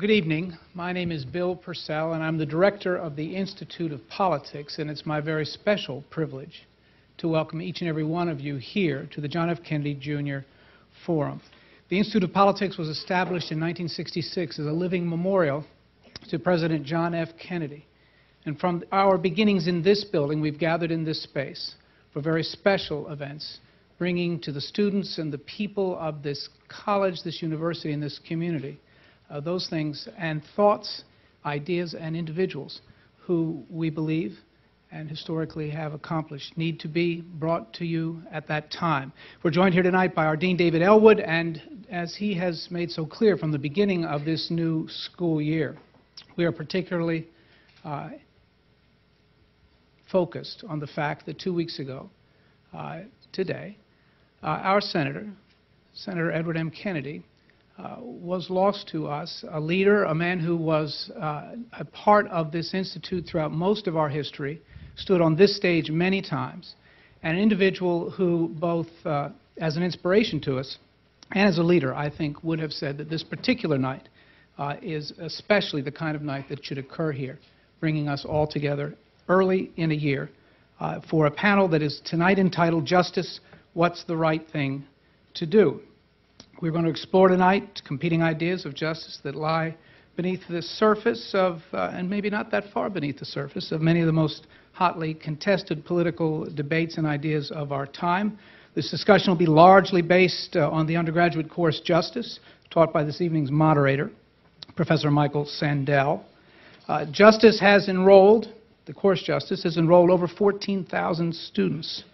Good evening. My name is Bill Purcell, and I'm the director of the Institute of Politics, and it's my very special privilege to welcome each and every one of you here to the John F. Kennedy Jr. Forum. The Institute of Politics was established in 1966 as a living memorial to President John F. Kennedy. And from our beginnings in this building, we've gathered in this space for very special events, bringing to the students and the people of this college, this university, and this community those things and thoughts, ideas, and individuals who we believe and historically have accomplished need to be brought to you at that time. We're joined here tonight by our Dean, David Elwood, and as he has made so clear from the beginning of this new school year, we are particularly focused on the fact that 2 weeks ago, today, our Senator Edward M. Kennedy, was lost to us, a leader, a man who was a part of this institute throughout most of our history, stood on this stage many times, and an individual who both as an inspiration to us and as a leader, I think, would have said that this particular night is especially the kind of night that should occur here, bringing us all together early in a year for a panel that is tonight entitled Justice, What's the Right Thing to Do? We're going to explore tonight competing ideas of justice that lie beneath the surface of, and maybe not that far beneath the surface, of many of the most hotly contested political debates and ideas of our time. This discussion will be largely based on the undergraduate course Justice, taught by this evening's moderator, Professor Michael Sandel. Justice has enrolled, the course Justice has enrolled over 14,000 students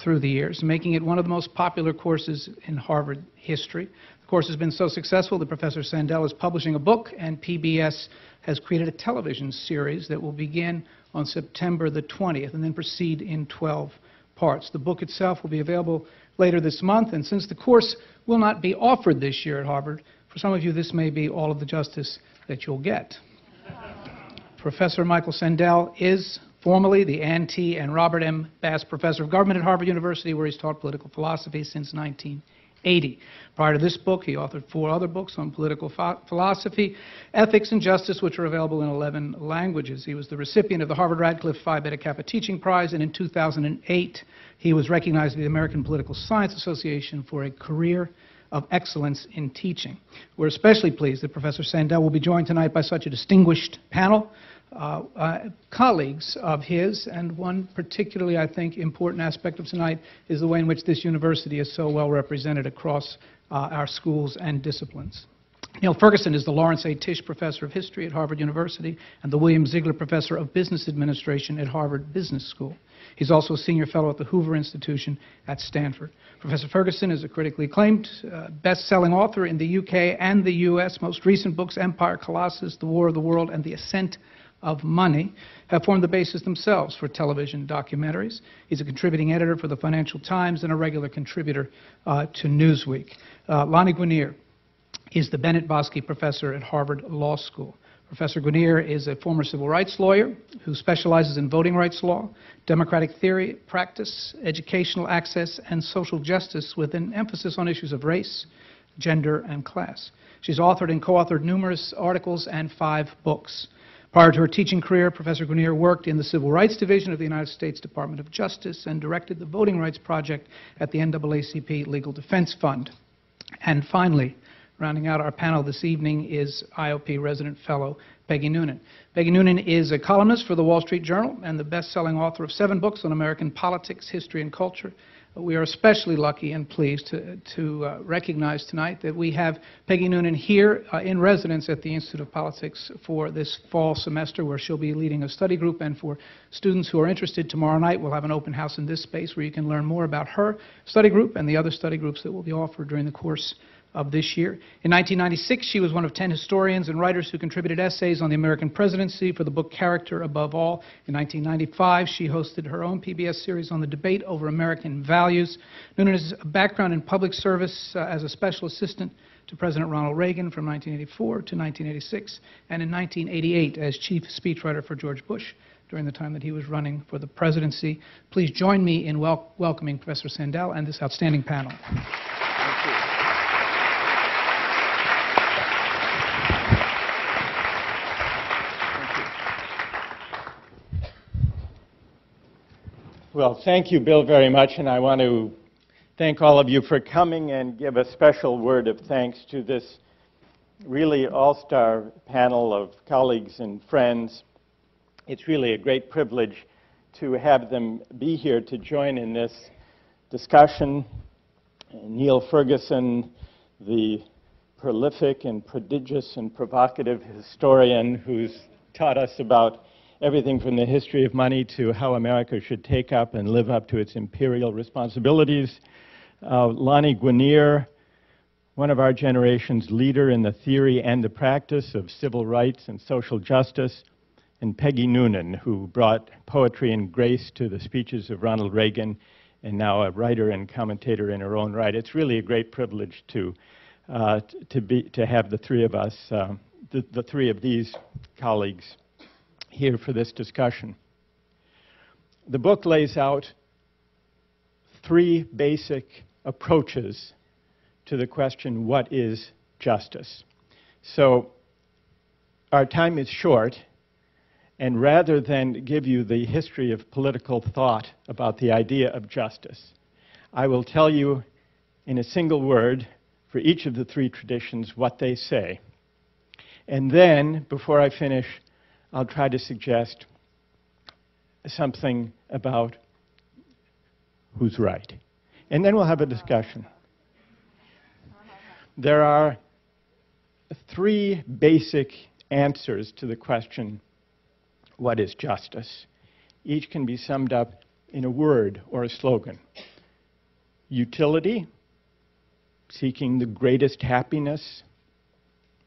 through the years, making it one of the most popular courses in Harvard history. The course has been so successful that Professor Sandel is publishing a book, and PBS has created a television series that will begin on September the 20th and then proceed in 12 parts. The book itself will be available later this month, and since the course will not be offered this year at Harvard, for some of you this may be all of the justice that you'll get. Professor Michael Sandel is formally the Ann T. and Robert M. Bass Professor of Government at Harvard University, where he's taught political philosophy since 1980. Prior to this book, he authored 4 other books on political philosophy, ethics, and justice, which are available in 11 languages. He was the recipient of the Harvard-Radcliffe Phi Beta Kappa Teaching Prize, and in 2008, he was recognized by the American Political Science Association for a career of excellence in teaching. We're especially pleased that Professor Sandel will be joined tonight by such a distinguished panel, colleagues of his, and one particularly, I think, important aspect of tonight is the way in which this university is so well represented across our schools and disciplines. Neil Ferguson is the Lawrence A. Tisch Professor of History at Harvard University and the William Ziegler Professor of Business Administration at Harvard Business School. He's also a senior fellow at the Hoover Institution at Stanford. Professor Ferguson is a critically acclaimed, best-selling author in the UK and the US. Most recent books, Empire, Colossus, The War of the World, and The Ascent of Money, have formed the basis themselves for television documentaries. He's a contributing editor for the Financial Times and a regular contributor to Newsweek. Lonnie Guinier is the Bennett Bosky Professor at Harvard Law School. Professor Guinier is a former civil rights lawyer who specializes in voting rights law, democratic theory, practice, educational access, and social justice with an emphasis on issues of race, gender, and class. She's authored and co-authored numerous articles and 5 books. Prior to her teaching career, Professor Guinier worked in the Civil Rights Division of the United States Department of Justice and directed the Voting Rights Project at the NAACP Legal Defense Fund. And finally, rounding out our panel this evening is IOP resident fellow Peggy Noonan. Peggy Noonan is a columnist for the Wall Street Journal and the best-selling author of 7 books on American politics, history, and culture. We are especially lucky and pleased to recognize tonight that we have Peggy Noonan here in residence at the Institute of Politics for this fall semester, where she'll be leading a study group. And for students who are interested, tomorrow night we'll have an open house in this space where you can learn more about her study group and the other study groups that will be offered during the course of this year. In 1996, she was one of 10 historians and writers who contributed essays on the American presidency for the book Character Above All. In 1995, she hosted her own PBS series on the debate over American values. Noonan has a background in public service as a special assistant to President Ronald Reagan from 1984 to 1986, and in 1988 as chief speechwriter for George Bush during the time that he was running for the presidency. Please join me in welcoming Professor Sandel and this outstanding panel. Thank you. Well, thank you, Bill, very much, and I want to thank all of you for coming and give a special word of thanks to this really all-star panel of colleagues and friends. It's really a great privilege to have them be here to join in this discussion. Neil Ferguson, the prolific and prodigious and provocative historian who's taught us about everything from the history of money to how America should take up and live up to its imperial responsibilities. Lonnie Guinier, one of our generation's leader in the theory and the practice of civil rights and social justice, and Peggy Noonan, who brought poetry and grace to the speeches of Ronald Reagan, and now a writer and commentator in her own right. It's really a great privilege to have the three of us, the three of these colleagues here for this discussion. The book lays out three basic approaches to the question, what is justice? So our time is short, and rather than give you the history of political thought about the idea of justice, I will tell you in a single word for each of the three traditions what they say. And then, before I finish, I'll try to suggest something about who's right. And then we'll have a discussion. There are three basic answers to the question, what is justice? Each can be summed up in a word or a slogan. Utility, seeking the greatest happiness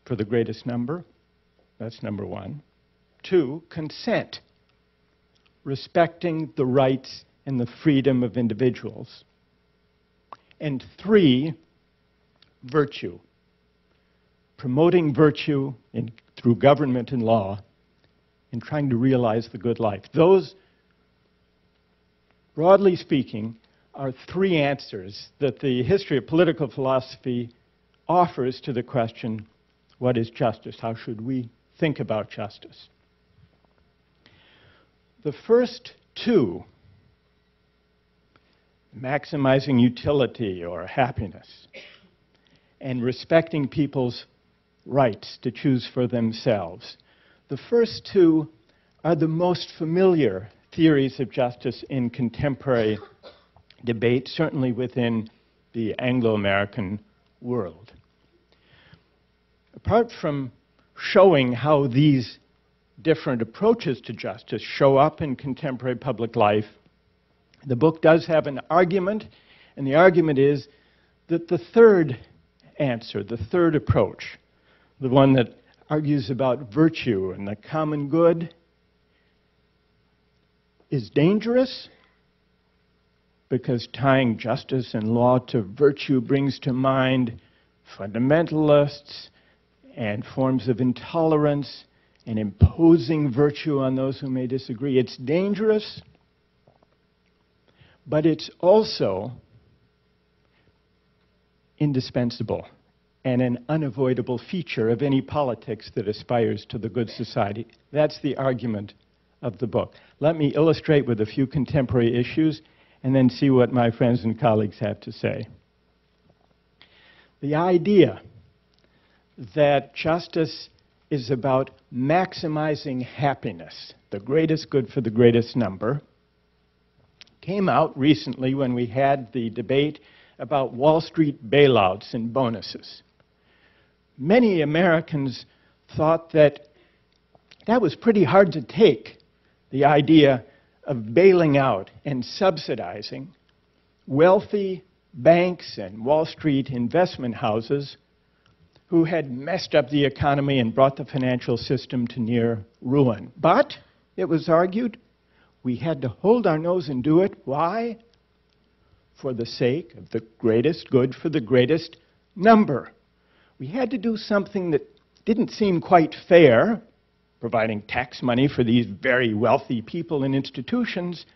for the greatest number. That's number one. Two, consent, respecting the rights and the freedom of individuals. And three, virtue, promoting virtue through government and law and trying to realize the good life. Those, broadly speaking, are three answers that the history of political philosophy offers to the question, what is justice? How should we think about justice? The first two, maximizing utility or happiness and respecting people's rights to choose for themselves, the first two are the most familiar theories of justice in contemporary debate, certainly within the Anglo-American world. Apart from showing how these different approaches to justice show up in contemporary public life, the book does have an argument, and the argument is that the third answer, the third approach, the one that argues about virtue and the common good, is dangerous because tying justice and law to virtue brings to mind fundamentalists and forms of intolerance and imposing virtue on those who may disagree. It's dangerous, but it's also indispensable and an unavoidable feature of any politics that aspires to the good society. That's the argument of the book. Let me illustrate with a few contemporary issues and then see what my friends and colleagues have to say. The idea that justice is about maximizing happiness, the greatest good for the greatest number, came out recently when we had the debate about Wall Street bailouts and bonuses. Many Americans thought that that was pretty hard to take, the idea of bailing out and subsidizing wealthy banks and Wall Street investment houses who had messed up the economy and brought the financial system to near ruin. But, it was argued, we had to hold our nose and do it. Why? For the sake of the greatest good for the greatest number. We had to do something that didn't seem quite fair, providing tax money for these very wealthy people and institutions,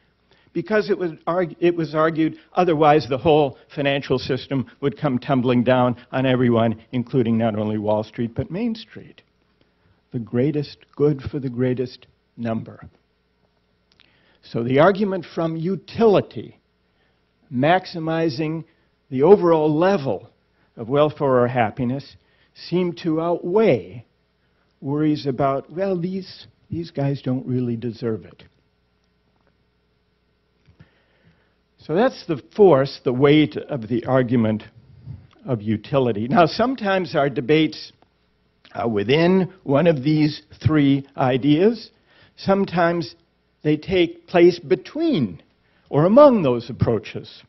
because it was argued otherwise the whole financial system would come tumbling down on everyone, including not only Wall Street but Main Street. The greatest good for the greatest number. So the argument from utility, maximizing the overall level of welfare or happiness, seem to outweigh worries about, well, these guys don't really deserve it. So that's the force, the weight of the argument of utility. Now, sometimes our debates are within one of these three ideas. Sometimes they take place between or among those approaches.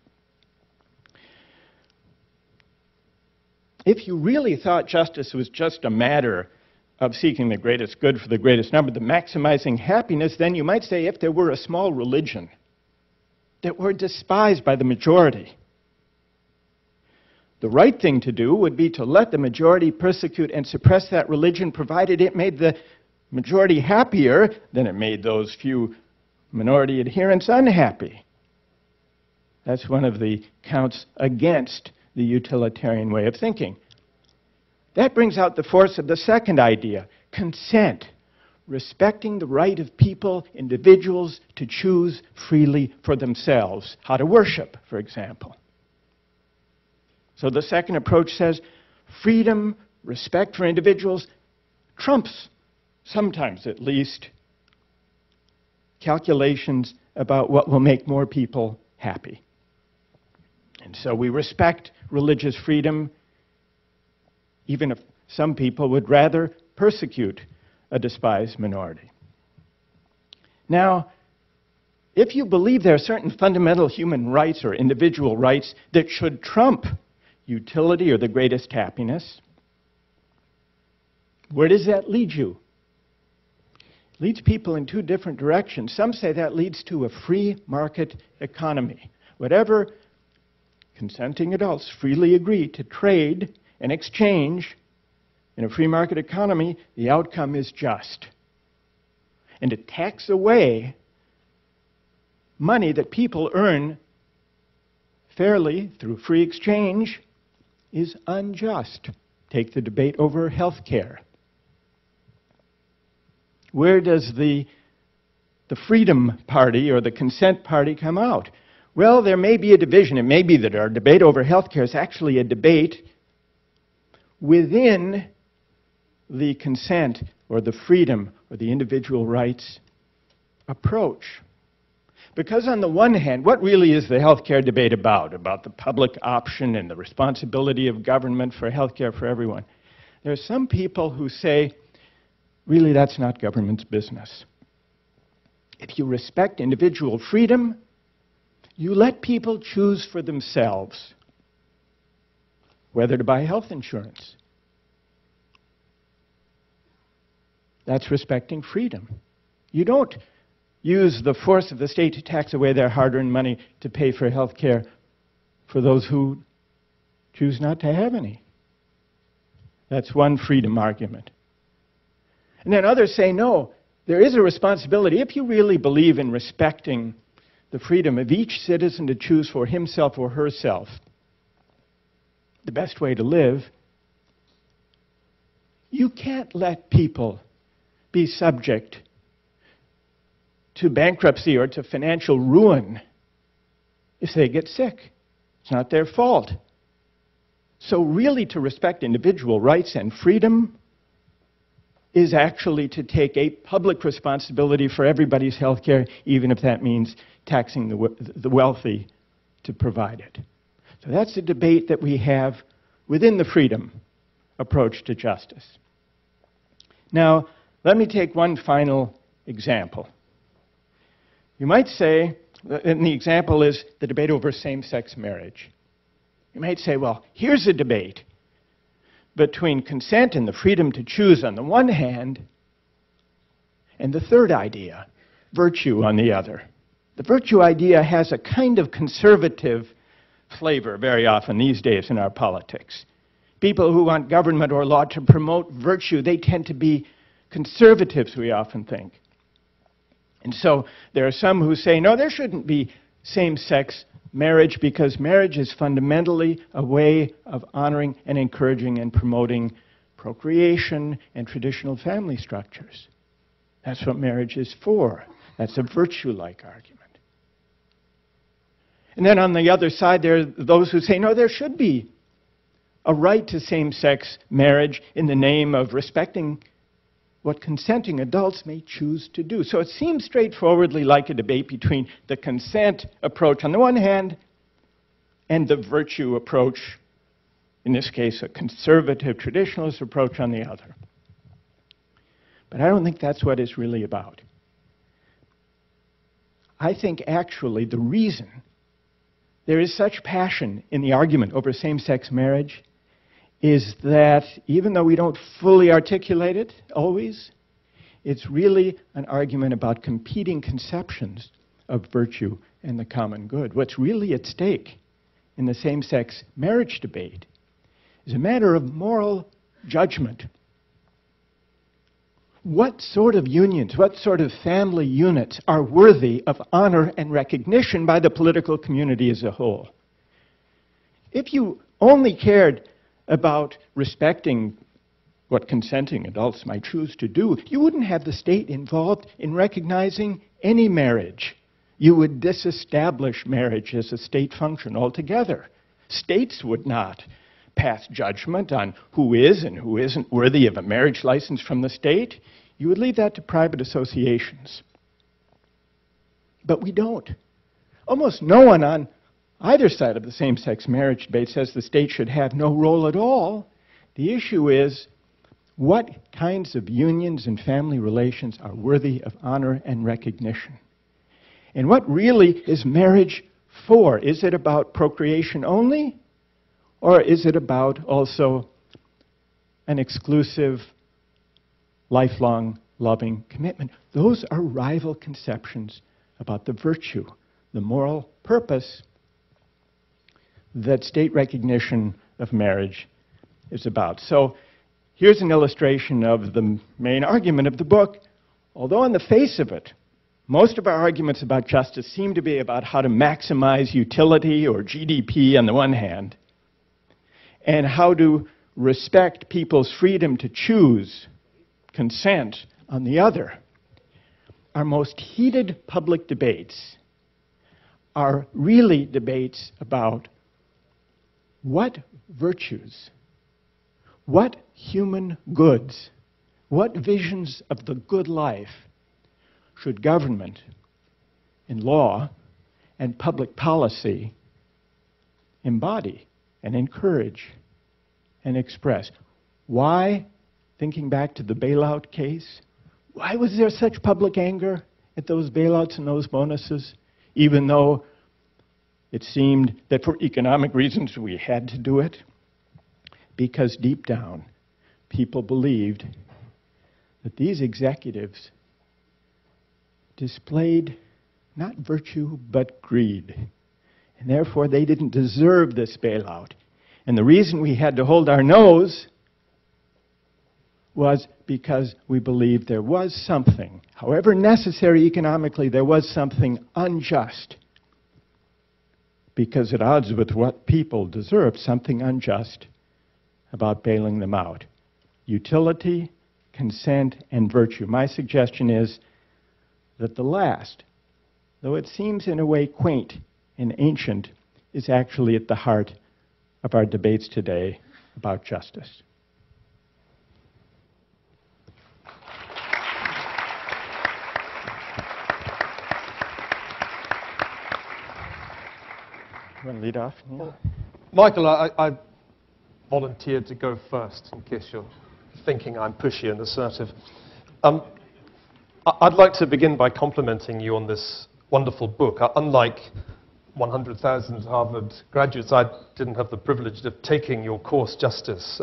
If you really thought justice was just a matter of seeking the greatest good for the greatest number, the maximizing happiness, then you might say if there were a small religion that were despised by the majority, the right thing to do would be to let the majority persecute and suppress that religion, provided it made the majority happier than it made those few minority adherents unhappy. That's one of the counts against the utilitarian way of thinking. That brings out the force of the second idea, consent, respecting the right of people, individuals, to choose freely for themselves how to worship, for example. So the second approach says freedom, respect for individuals, trumps, sometimes at least, calculations about what will make more people happy. And so we respect religious freedom, even if some people would rather persecute a despised minority. Now, if you believe there are certain fundamental human rights or individual rights that should trump utility or the greatest happiness, where does that lead you? It leads people in two different directions. Some say that leads to a free market economy. Whatever consenting adults freely agree to trade and exchange in a free market economy, the outcome is just. And to tax away money that people earn fairly through free exchange is unjust. Take the debate over health care. Where does the Freedom Party or the Consent Party come out? Well, there may be a division. It may be that our debate over health care is actually a debate within the consent or the freedom or the individual rights approach. Because on the one hand, what really is the health care debate about? About the public option and the responsibility of government for health care for everyone. There are some people who say, really, that's not government's business. If you respect individual freedom, you let people choose for themselves whether to buy health insurance. That's respecting freedom. You don't use the force of the state to tax away their hard-earned money to pay for health care for those who choose not to have any. That's one freedom argument. And then others say, no, there is a responsibility. If you really believe in respecting the freedom of each citizen to choose for himself or herself the best way to live, you can't let people be subject to bankruptcy or to financial ruin if they get sick. It's not their fault. So really, to respect individual rights and freedom is actually to take a public responsibility for everybody's health care, even if that means taxing the wealthy to provide it. So that's the debate that we have within the freedom approach to justice. Now, let me take one final example. You might say, and the example is the debate over same-sex marriage. You might say, well, here's a debate between consent and the freedom to choose on the one hand, and the third idea, virtue, on the other. The virtue idea has a kind of conservative flavor very often these days in our politics. People who want government or law to promote virtue, they tend to be conservatives, we often think. And so there are some who say, no, there shouldn't be same-sex marriage because marriage is fundamentally a way of honoring and encouraging and promoting procreation and traditional family structures. That's what marriage is for. That's a virtue-like argument. And then on the other side, there are those who say, no, there should be a right to same-sex marriage in the name of respecting what consenting adults may choose to do. So it seems straightforwardly like a debate between the consent approach on the one hand and the virtue approach, in this case a conservative traditionalist approach on the other. But I don't think that's what it's really about. I think actually the reason there is such passion in the argument over same-sex marriage is that even though we don't fully articulate it always, it's really an argument about competing conceptions of virtue and the common good. What's really at stake in the same-sex marriage debate is a matter of moral judgment. What sort of unions, what sort of family units are worthy of honor and recognition by the political community as a whole? If you only cared about respecting what consenting adults might choose to do, you wouldn't have the state involved in recognizing any marriage. You would disestablish marriage as a state function altogether. States would not pass judgment on who is and who isn't worthy of a marriage license from the state. You would leave that to private associations. But we don't. Almost no one on either side of the same-sex marriage debate says the state should have no role at all. The issue is what kinds of unions and family relations are worthy of honor and recognition. And what really is marriage for? Is it about procreation only? Or is it about also an exclusive, lifelong, loving commitment? Those are rival conceptions about the virtue, the moral purpose that state recognition of marriage is about. So here's an illustration of the main argument of the book. Although on the face of it, most of our arguments about justice seem to be about how to maximize utility or GDP on the one hand, and how to respect people's freedom to choose, consent, on the other. Our most heated public debates are really debates about what virtues, what human goods, what visions of the good life should government and law and public policy embody and encourage and express. Why, thinking back to the bailout case, why was there such public anger at those bailouts and those bonuses, even though it seemed that for economic reasons we had to do it? Because deep down, people believed that these executives displayed not virtue but greed. And therefore, they didn't deserve this bailout. And the reason we had to hold our nose was because we believed there was something, however necessary economically, there was something unjust. Because at odds with what people deserve, something unjust about bailing them out. Utility, consent, and virtue. My suggestion is that the last, though it seems in a way quaint and ancient, is actually at the heart of our debates today about justice. You want to lead off? Neil? Michael, I volunteered to go first in case you're thinking I'm pushy and assertive. I'd like to begin by complimenting you on this wonderful book. Unlike 100,000 Harvard graduates, I didn't have the privilege of taking your course, Justice.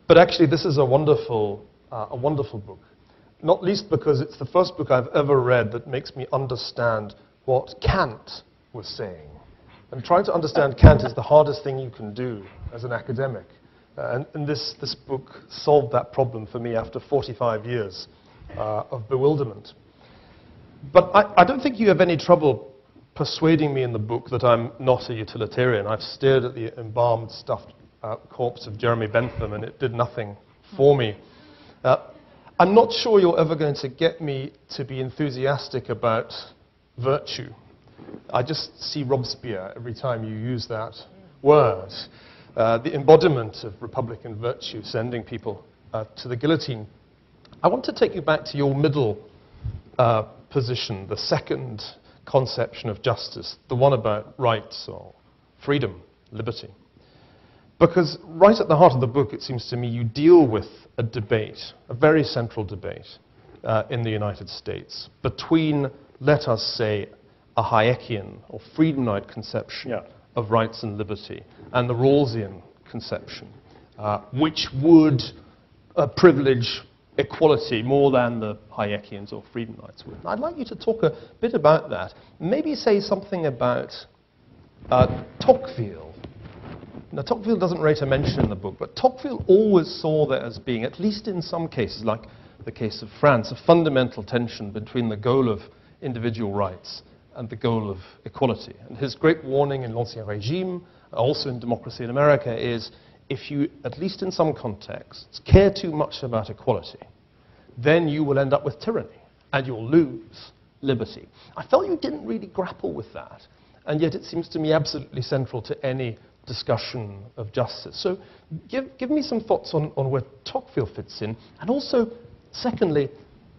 But actually, this is a wonderful book. Not least because it's the first book I've ever read that makes me understand what Kant was saying. And trying to understand Kant is the hardest thing you can do as an academic. And this book solved that problem for me after 45 years of bewilderment. But I don't think you have any trouble persuading me in the book that I'm not a utilitarian. I've stared at the embalmed, stuffed corpse of Jeremy Bentham, and it did nothing for me. I'm not sure you're ever going to get me to be enthusiastic about virtue. I just see Robespierre every time you use that word. The embodiment of Republican virtue, sending people to the guillotine. I want to take you back to your middle position, the second conception of justice, the one about rights or freedom, liberty. Because right at the heart of the book, it seems to me, you deal with a debate, a very central debate in the United States between, let us say, a Hayekian or Friedenite conception of rights and liberty and the Rawlsian conception, which would privilege equality more than the Hayekians or Friedenites would. I'd like you to talk a bit about that. Maybe say something about Tocqueville. Now, Tocqueville doesn't rate a mention in the book, but Tocqueville always saw there as being, at least in some cases, like the case of France, a fundamental tension between the goal of individual rights and the goal of equality. And his great warning in L'Ancien Régime, also in Democracy in America, is if you, at least in some contexts, care too much about equality, then you will end up with tyranny, and you'll lose liberty. I felt you didn't really grapple with that, and yet it seems to me absolutely central to any discussion of justice. So give me some thoughts on where Tocqueville fits in, and also, secondly,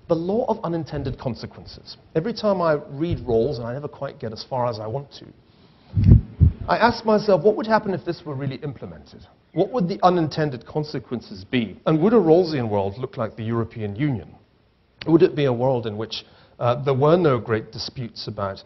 the law of unintended consequences. Every time I read Rawls, and I never quite get as far as I want to, I ask myself, what would happen if this were really implemented? What would the unintended consequences be? And would a Rawlsian world look like the European Union? Would it be a world in which there were no great disputes about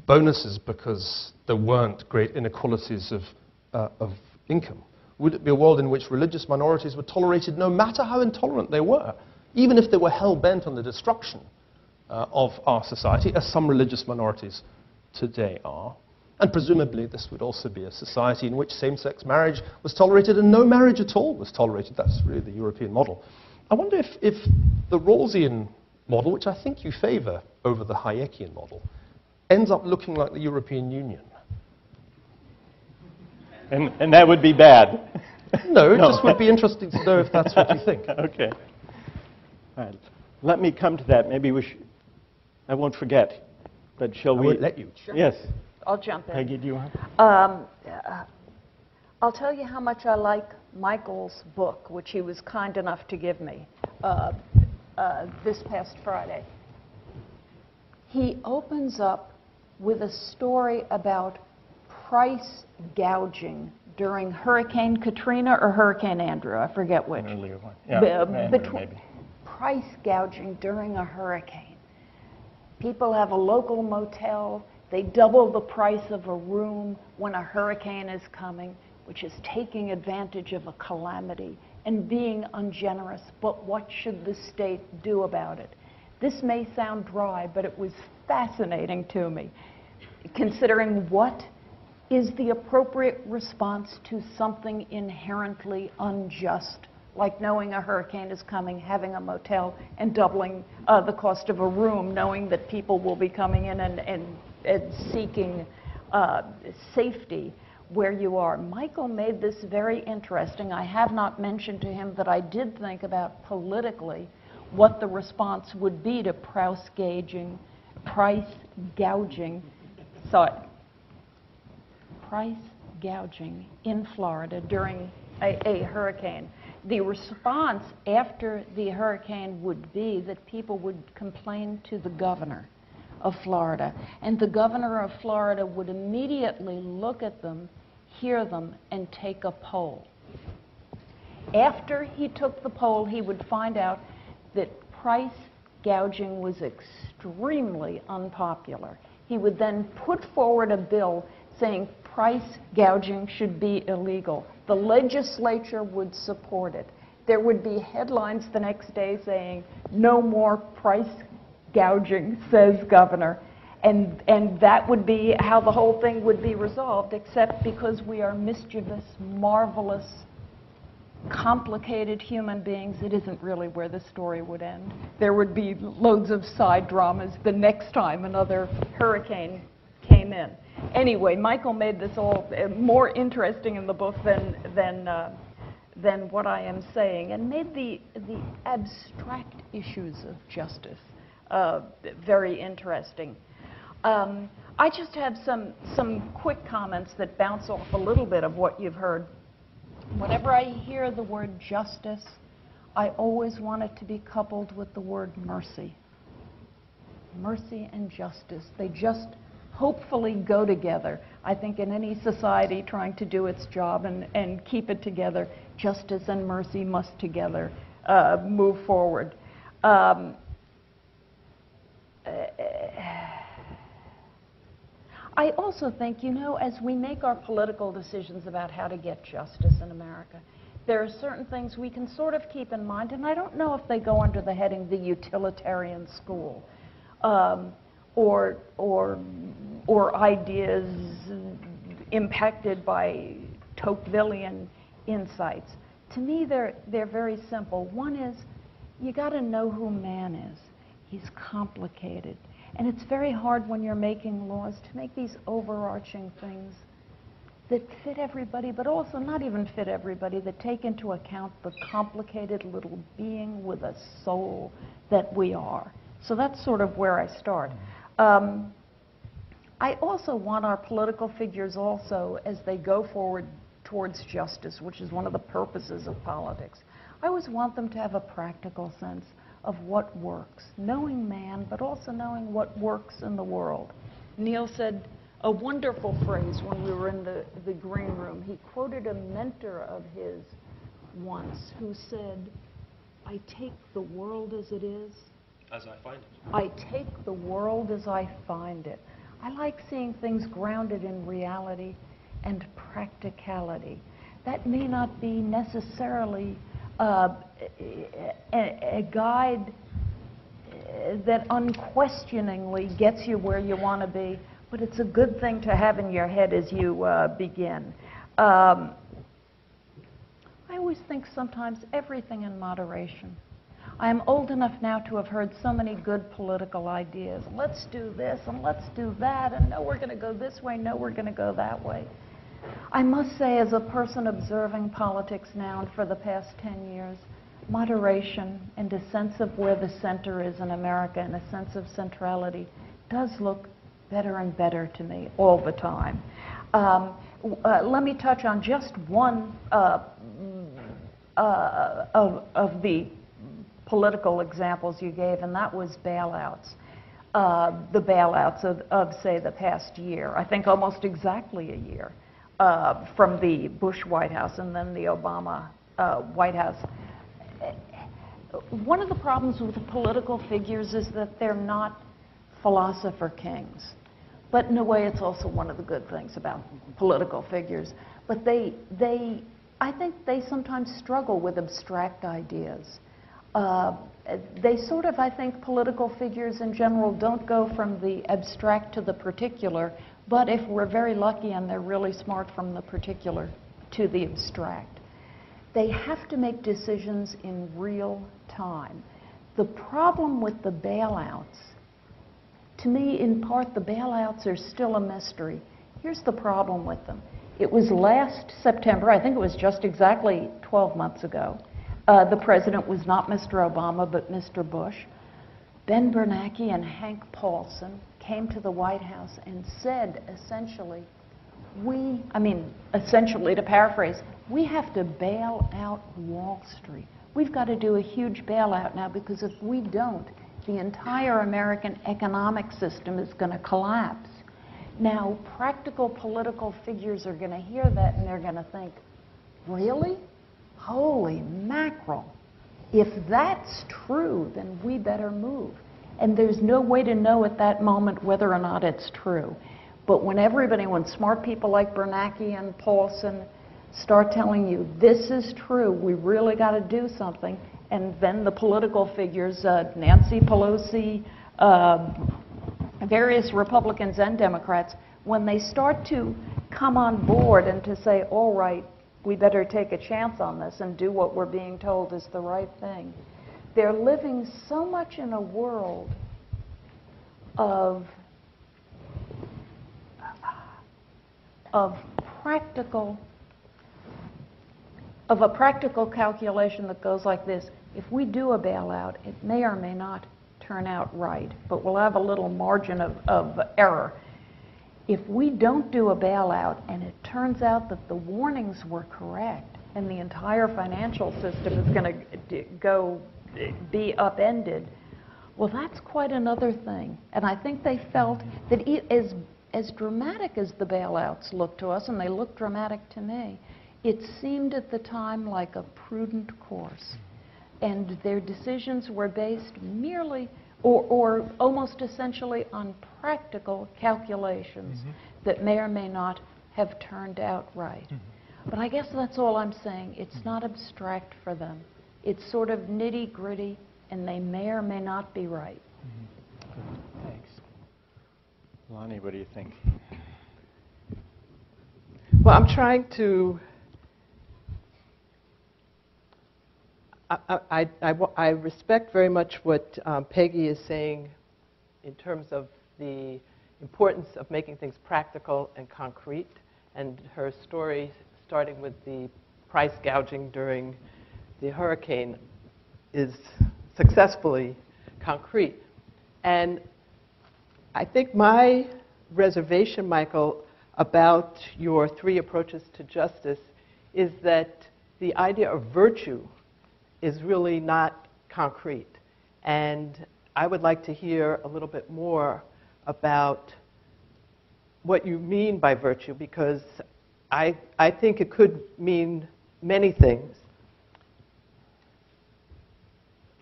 bonuses because there weren't great inequalities of income? Would it be a world in which religious minorities were tolerated no matter how intolerant they were, even if they were hell-bent on the destruction of our society, as some religious minorities today are? And presumably this would also be a society in which same-sex marriage was tolerated and no marriage at all was tolerated. That's really the European model. I wonder if the Rawlsian model, which I think you favor over the Hayekian model, ends up looking like the European Union. And that would be bad. No, it just would be interesting to know if that's what you think. Okay. All right. Let me come to that. Maybe we should. I won't forget. But shall we? I won't let you. Sure. Yes. I'll jump in. Peggy, do you want? I'll tell you how much I like Michael's book, which he was kind enough to give me this past Friday. He opens up with a story about price gouging during Hurricane Katrina or Hurricane Andrew, I forget which. Earlier one. Yeah, maybe. Price gouging during a hurricane. People have a local motel. They double the price of a room when a hurricane is coming, which is taking advantage of a calamity and being ungenerous. But what should the state do about it? This may sound dry, but it was fascinating to me, considering what is the appropriate response to something inherently unjust, like knowing a hurricane is coming, having a motel, and doubling the cost of a room, knowing that people will be coming in and seeking safety where you are. Michael made this very interesting. I have not mentioned to him that I did think about politically what the response would be to price gouging in Florida during a hurricane. The response after the hurricane would be that people would complain to the governor of Florida, and the governor of Florida would immediately look at them, hear them, and take a poll. After he took the poll, he would find out that price gouging was extremely unpopular. He would then put forward a bill saying price gouging should be illegal. The legislature would support it. There would be headlines the next day saying, "No more price gouging, says governor." And that would be how the whole thing would be resolved, except because we are mischievous, marvelous, complicated human beings, it isn't really where the story would end. There would be loads of side dramas the next time another hurricane came in. Anyway, Michael made this all more interesting in the book than what I am saying, and made the abstract issues of justice. Very interesting. I just have some quick comments that bounce off a little bit of what you've heard. Whenever I hear the word justice, I always want it to be coupled with the word mercy. Mercy and justice, they just hopefully go together. I think in any society trying to do its job and keep it together, justice and mercy must together move forward. I also think, you know, as we make our political decisions about how to get justice in America, there are certain things we can sort of keep in mind, and I don't know if they go under the heading the utilitarian school, or ideas impacted by Tocquevillian insights. To me, they're very simple. One is, you got to know who man is. He's complicated. And it's very hard when you're making laws to make these overarching things that fit everybody, but also not even fit everybody, that take into account the complicated little being with a soul that we are. So that's sort of where I start. I also want our political figures also, as they go forward towards justice, which is one of the purposes of politics, I always want them to have a practical sense of what works, knowing man, but also knowing what works in the world. Neil said a wonderful phrase when we were in the green room. He quoted a mentor of his once who said, "I take the world as it is. As I find it. I take the world as I find it." I like seeing things grounded in reality and practicality. That may not be necessarily a guide that unquestioningly gets you where you want to be, but it's a good thing to have in your head as you begin. I always think sometimes everything in moderation. I am old enough now to have heard so many good political ideas. Let's do this and let's do that, and no, we're going to go this way, no, we're going to go that way. I must say, as a person observing politics now and for the past 10 years, moderation and a sense of where the center is in America and a sense of centrality does look better and better to me all the time. Let me touch on just one of the political examples you gave, and that was bailouts. The bailouts of, say, the past year. I think almost exactly a year. From the Bush White House and then the Obama White House. One of the problems with the political figures is that they're not philosopher kings. But in a way, it's also one of the good things about political figures. But I think they sometimes struggle with abstract ideas. They sort of, I think, political figures in general don't go from the abstract to the particular, but if we're very lucky and they're really smart, from the particular to the abstract. They have to make decisions in real time. The problem with the bailouts, to me, in part, the bailouts are still a mystery. Here's the problem with them. It was last September, I think it was just exactly 12 months ago. The president was not Mr. Obama, but Mr. Bush. Ben Bernanke and Hank Paulson came to the White House and said, essentially, essentially, to paraphrase, we have to bail out Wall Street. We've got to do a huge bailout now, because if we don't, the entire American economic system is going to collapse. Now, practical political figures are going to hear that and they're going to think, really? Holy mackerel. If that's true, then we better move. And there's no way to know at that moment whether or not it's true. But when smart people like Bernanke and Paulson start telling you, this is true, we really got to do something, and then the political figures, Nancy Pelosi, various Republicans and Democrats, when they start to come on board and to say, all right, we better take a chance on this and do what we're being told is the right thing. They're living so much in a world of a practical calculation that goes like this. if we do a bailout, it may or may not turn out right, but we'll have a little margin of error. If we don't do a bailout and it turns out that the warnings were correct and the entire financial system is going to be upended, well, that's quite another thing. And I think they felt that as dramatic as the bailouts looked to us, and they looked dramatic to me, it seemed at the time like a prudent course. And their decisions were based merely or almost essentially on practical calculations that may or may not have turned out right. But I guess that's all I'm saying. It's not abstract for them. It's sort of nitty-gritty, and they may or may not be right. Thanks. Lonnie, what do you think? Well, I'm trying to... I respect very much what Peggy is saying in terms of the importance of making things practical and concrete, and her story starting with the price gouging during the hurricane is successfully concrete. And I think my reservation, Michael, about your three approaches to justice is that the idea of virtue is really not concrete. And I would like to hear a little bit more about what you mean by virtue, because I think it could mean many things.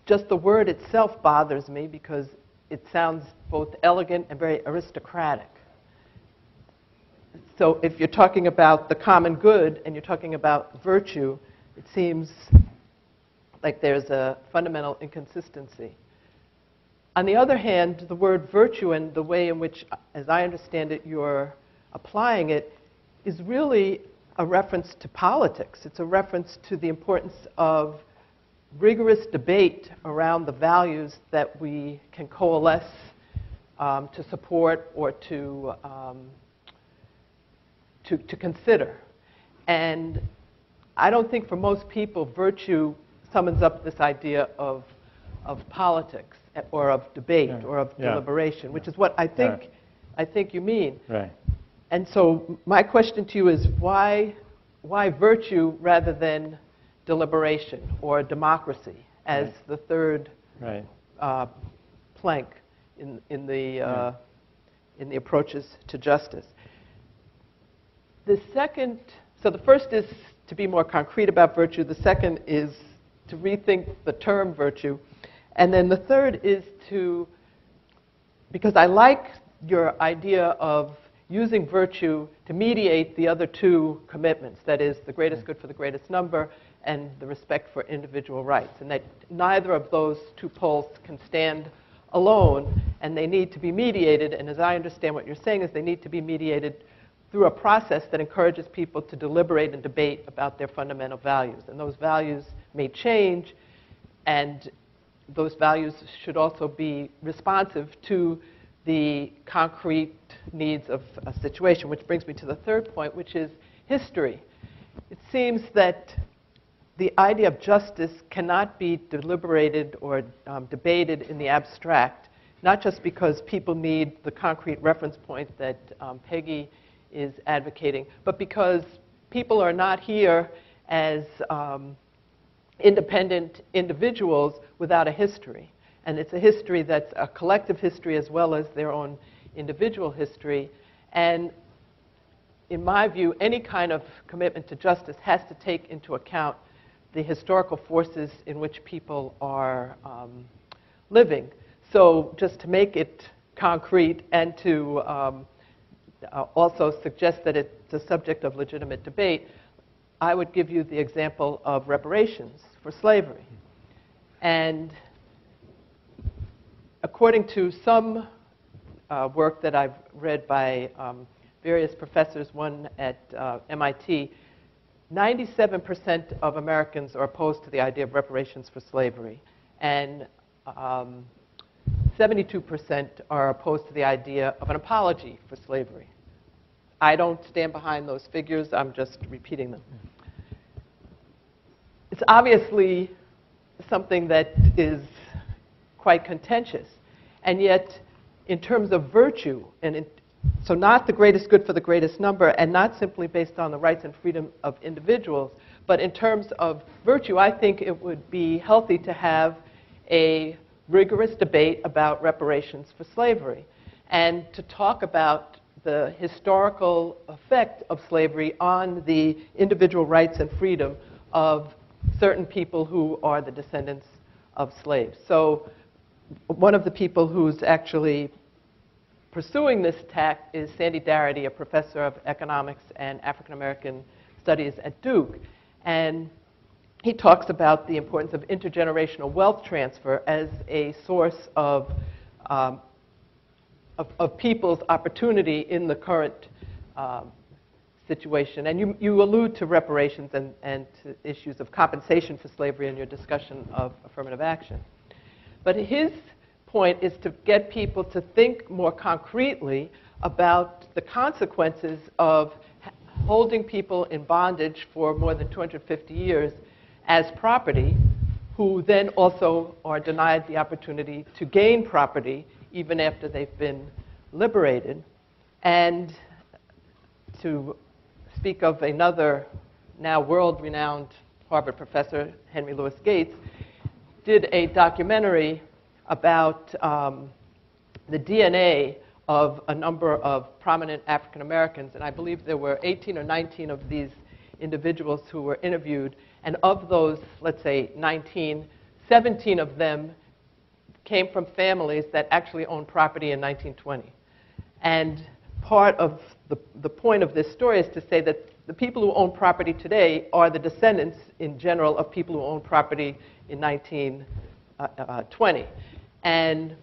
Just the word itself bothers me because it sounds both elegant and very aristocratic. So if you're talking about the common good and you're talking about virtue, it seems like there's a fundamental inconsistency. On the other hand, the word virtue and the way in which, as I understand it, you're applying it is really a reference to politics. It's a reference to the importance of rigorous debate around the values that we can coalesce to support or to consider. And I don't think for most people virtue summons up this idea of politics or of debate or of deliberation, which is what I think you mean. Right. And so my question to you is why virtue rather than deliberation or democracy as the third plank in the approaches to justice? The second, so the first is to be more concrete about virtue. The second is to rethink the term virtue. And then the third is to, because I like your idea of using virtue to mediate the other two commitments, that is, the greatest good for the greatest number and the respect for individual rights, and that neither of those two poles can stand alone, and they need to be mediated. And as I understand what you're saying is they need to be mediated through a process that encourages people to deliberate and debate about their fundamental values. And those values may change, and those values should also be responsive to the concrete needs of a situation, which brings me to the third point, which is history. It seems that the idea of justice cannot be deliberated or debated in the abstract, not just because people need the concrete reference point that Peggy is advocating, but because people are not here as independent individuals without a history. And it's a history that's a collective history as well as their own individual history. And in my view, any kind of commitment to justice has to take into account the historical forces in which people are living. So just to make it concrete and to also suggest that it's a subject of legitimate debate, I would give you the example of reparations for slavery. And according to some work that I've read by various professors, one at MIT, 97% of Americans are opposed to the idea of reparations for slavery, and 72% are opposed to the idea of an apology for slavery. I don't stand behind those figures, I'm just repeating them. It's obviously something that is quite contentious. And yet, in terms of virtue, so not the greatest good for the greatest number, and not simply based on the rights and freedom of individuals, but in terms of virtue, I think it would be healthy to have a rigorous debate about reparations for slavery, and to talk about the historical effect of slavery on the individual rights and freedom of certain people who are the descendants of slaves. So one of the people who's actually pursuing this tack is Sandy Darity, a professor of economics and African American studies at Duke. And he talks about the importance of intergenerational wealth transfer as a source of people's opportunity in the current situation. And you allude to reparations and to issues of compensation for slavery in your discussion of affirmative action. But his point is to get people to think more concretely about the consequences of holding people in bondage for more than 250 years as property, who then also are denied the opportunity to gain property even after they've been liberated. And to speak of another now world-renowned Harvard professor, Henry Louis Gates, did a documentary about the DNA of a number of prominent African Americans, and I believe there were 18 or 19 of these individuals who were interviewed, and of those, let's say 19, 17 of them came from families that actually owned property in 1920. And part of the point of this story is to say that the people who own property today are the descendants, in general, of people who owned property in 1920. And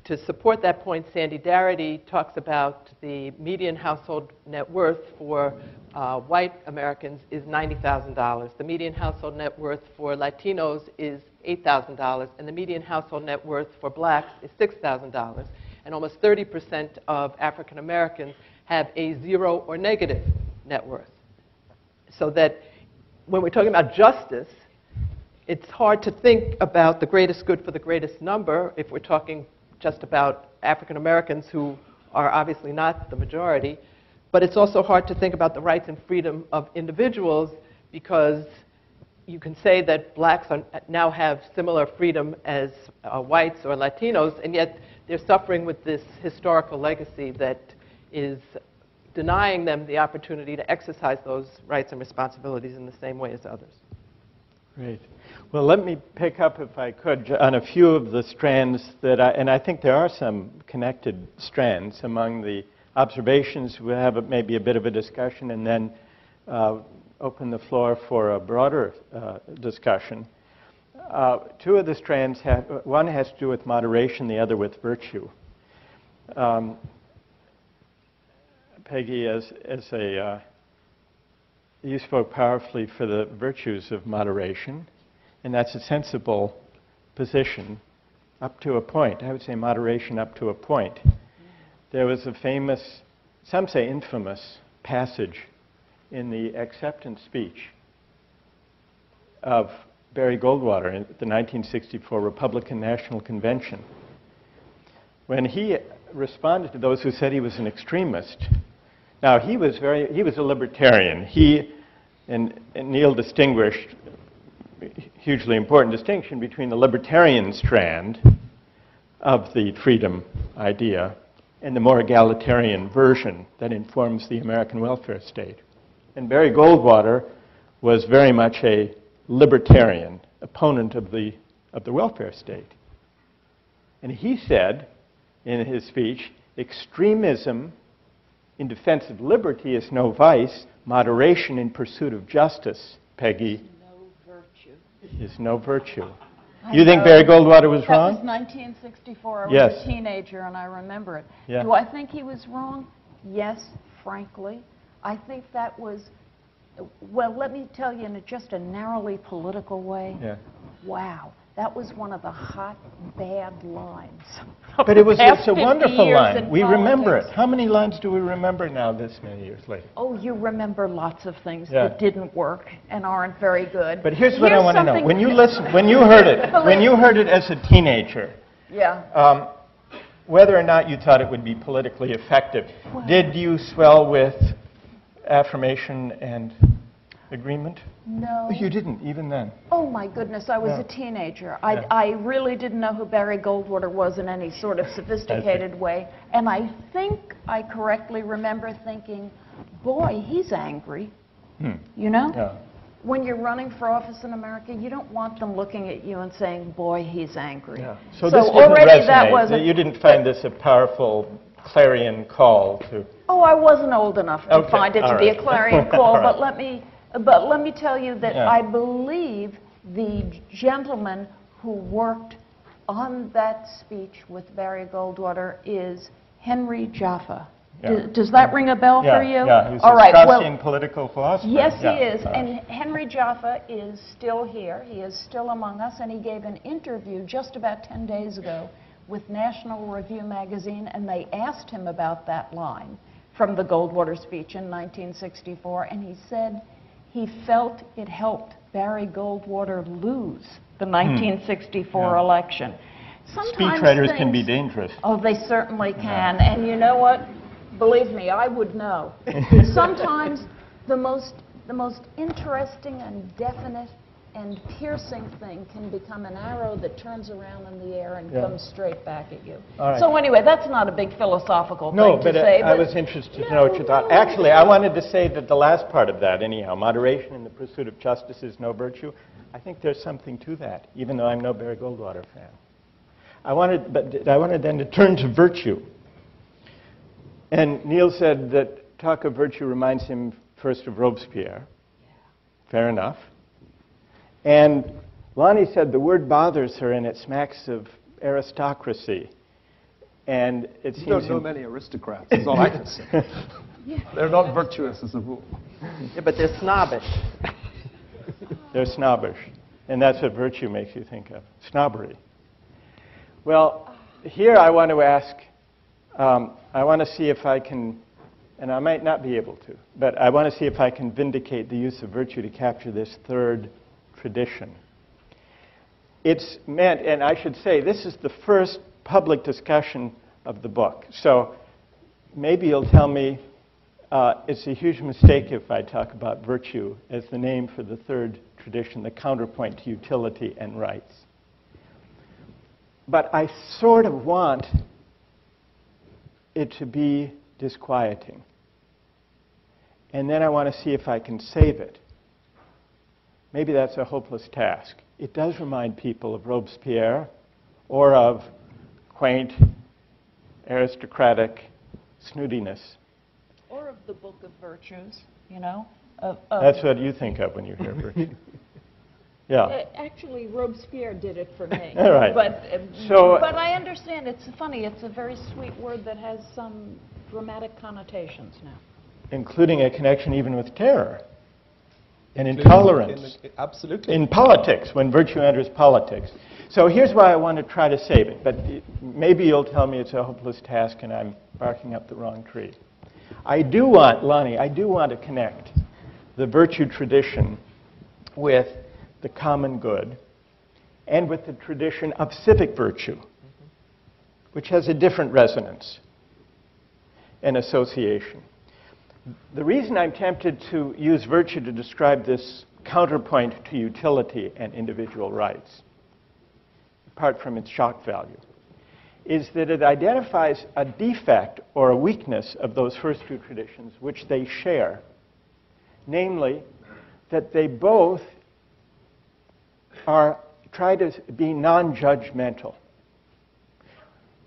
to support that point, Sandy Darity talks about the median household net worth for white Americans is $90,000. The median household net worth for Latinos is $8,000. And the median household net worth for blacks is $6,000. And almost 30% of African Americans have a zero or negative net worth. So that when we're talking about justice, it's hard to think about the greatest good for the greatest number if we're talking just about African Americans, who are obviously not the majority. But it's also hard to think about the rights and freedom of individuals, because you can say that blacks now have similar freedom as whites or Latinos, and yet they're suffering with this historical legacy that is denying them the opportunity to exercise those rights and responsibilities in the same way as others. Great. Well, let me pick up, if I could, on a few of the strands that and I think there are some connected strands among the observations. We'll have maybe a bit of a discussion and then open the floor for a broader discussion. Two of the strands one has to do with moderation, the other with virtue. Peggy, you spoke powerfully for the virtues of moderation, and that's a sensible position up to a point. I would say moderation up to a point. There was a famous, some say infamous, passage in the acceptance speech of Barry Goldwater at the 1964 Republican National Convention, when he responded to those who said he was an extremist. Now, he was a libertarian. He and Neil distinguished hugely important distinction between the libertarian strand of the freedom idea and the more egalitarian version that informs the American welfare state. And Barry Goldwater was very much a libertarian opponent of the welfare state. And he said in his speech, extremism in defense of liberty is no vice. Moderation in pursuit of justice, Peggy, is no virtue. You think Barry Goldwater was wrong? That was 1964. I was Yes. a teenager, and I remember it. Yeah. Do I think he was wrong? Yes, frankly. I think that was, well, let me tell you in just a narrowly political way. Yeah. Wow. That was one of the hot, bad lines. But it was Past it's a 50 wonderful years line. in We remember it. politics. How many lines do we remember now this many years later? Oh, you remember lots of things Yeah. that didn't work and aren't very good. But here's what I want to know. something- When you heard it as a teenager, Yeah. whether or not you thought it would be politically effective, did you swell with affirmation and agreement? No. You didn't, even then. Oh, my goodness, I was Yeah. a teenager. Yeah. I really didn't know who Barry Goldwater was in any sort of sophisticated way. And I think I correctly remember thinking, boy, he's angry. You know? Yeah. When you're running for office in America, you don't want them looking at you and saying, boy, he's angry. Yeah. So this didn't already that resonate. wasn't... You didn't find this a powerful clarion call to... Oh, I wasn't old enough to Okay, find it to all be a right. clarion call, All right. but let me tell you that Yeah. I believe the gentleman who worked on that speech with Barry Goldwater is Henry Jaffa. Yeah. Does that ring a bell for you? Yeah, he's All a right, Straussian political philosopher. yes, Yeah. he is. And Henry Jaffa is still here. He is still among us, and he gave an interview just about 10 days ago with National Review magazine, and they asked him about that line from the Goldwater speech in 1964, and he said he felt it helped Barry Goldwater lose the 1964 Yeah. election. Sometimes Speechwriters can be things- dangerous. Oh, they certainly can. And you know what? Believe me, I would know. Sometimes the most interesting and definite and piercing thing can become an arrow that turns around in the air and Yeah. comes straight back at you. All right. So anyway, that's not a big philosophical No, thing but to say. I was interested to know what you thought. Actually, I wanted to say that the last part of that, anyhow, moderation in the pursuit of justice is no virtue. I think there's something to that, even though I'm no Barry Goldwater fan. I wanted then to turn to virtue. And Neil said that talk of virtue reminds him first of Robespierre. Fair enough. And Lonnie said the word bothers her and it smacks of aristocracy. And it seems... You don't know many aristocrats, is all I can say. They're not virtuous as a rule. Yeah, but they're snobbish. They're snobbish. And that's what virtue makes you think of, snobbery. Well, here I want to ask, I want to see if I can, and I might not be able to, but I want to see if I can vindicate the use of virtue to capture this third tradition. It's meant, and I should say, this is the first public discussion of the book. So maybe you'll tell me it's a huge mistake if I talk about virtue as the name for the third tradition, the counterpoint to utility and rights. But I sort of want it to be disquieting. And then I want to see if I can save it. Maybe that's a hopeless task. It does remind people of Robespierre or of quaint, aristocratic snootiness. Or of the Book of Virtues, you know? That's what you think of when you hear virtue. Yeah. Actually, Robespierre did it for me. All right. But I understand. It's funny. It's a very sweet word that has some dramatic connotations now. Including a connection even with terror and intolerance. Absolutely. In politics, when virtue enters politics. So here's why I want to try to save it. But maybe you'll tell me it's a hopeless task and I'm barking up the wrong tree. I do want, Lonnie, I do want to connect the virtue tradition with the common good and with the tradition of civic virtue, which has a different resonance and association. The reason I'm tempted to use virtue to describe this counterpoint to utility and individual rights, apart from its shock value, is that it identifies a defect or a weakness of those first two traditions which they share, namely that they both try to be non-judgmental.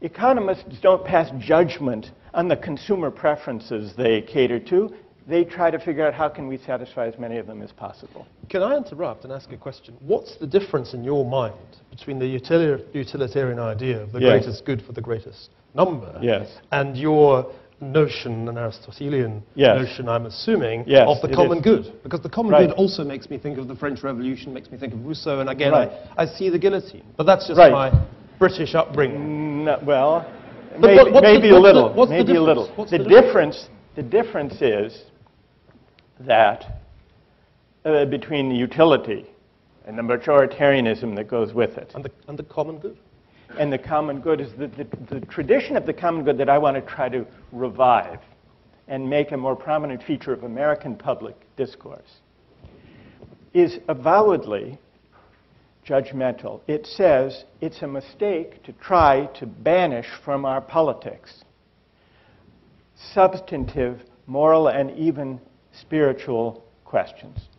Economists don't pass judgment on the consumer preferences they cater to. They try to figure out how can we satisfy as many of them as possible. Can I interrupt and ask a question? What's the difference in your mind between the utilitarian idea of the Yes. greatest good for the greatest number Yes. and your notion, an Aristotelian Yes. notion, I'm assuming, Yes, of the it common is. good. Because the common Right. good also makes me think of the French Revolution, makes me think of Rousseau, and again, Right. I see the guillotine. But that's just Right. my British upbringing. Well, But maybe, what's the- maybe a what's the- little. what's the Maybe a difference? little. What's The the difference? difference is that between the utility and the majoritarianism that goes with it. And the common good. And the common good is the tradition of the common good that I want to try to revive and make a more prominent feature of American public discourse is avowedly judgmental. It says it's a mistake to try to banish from our politics substantive, moral, and even spiritual questions.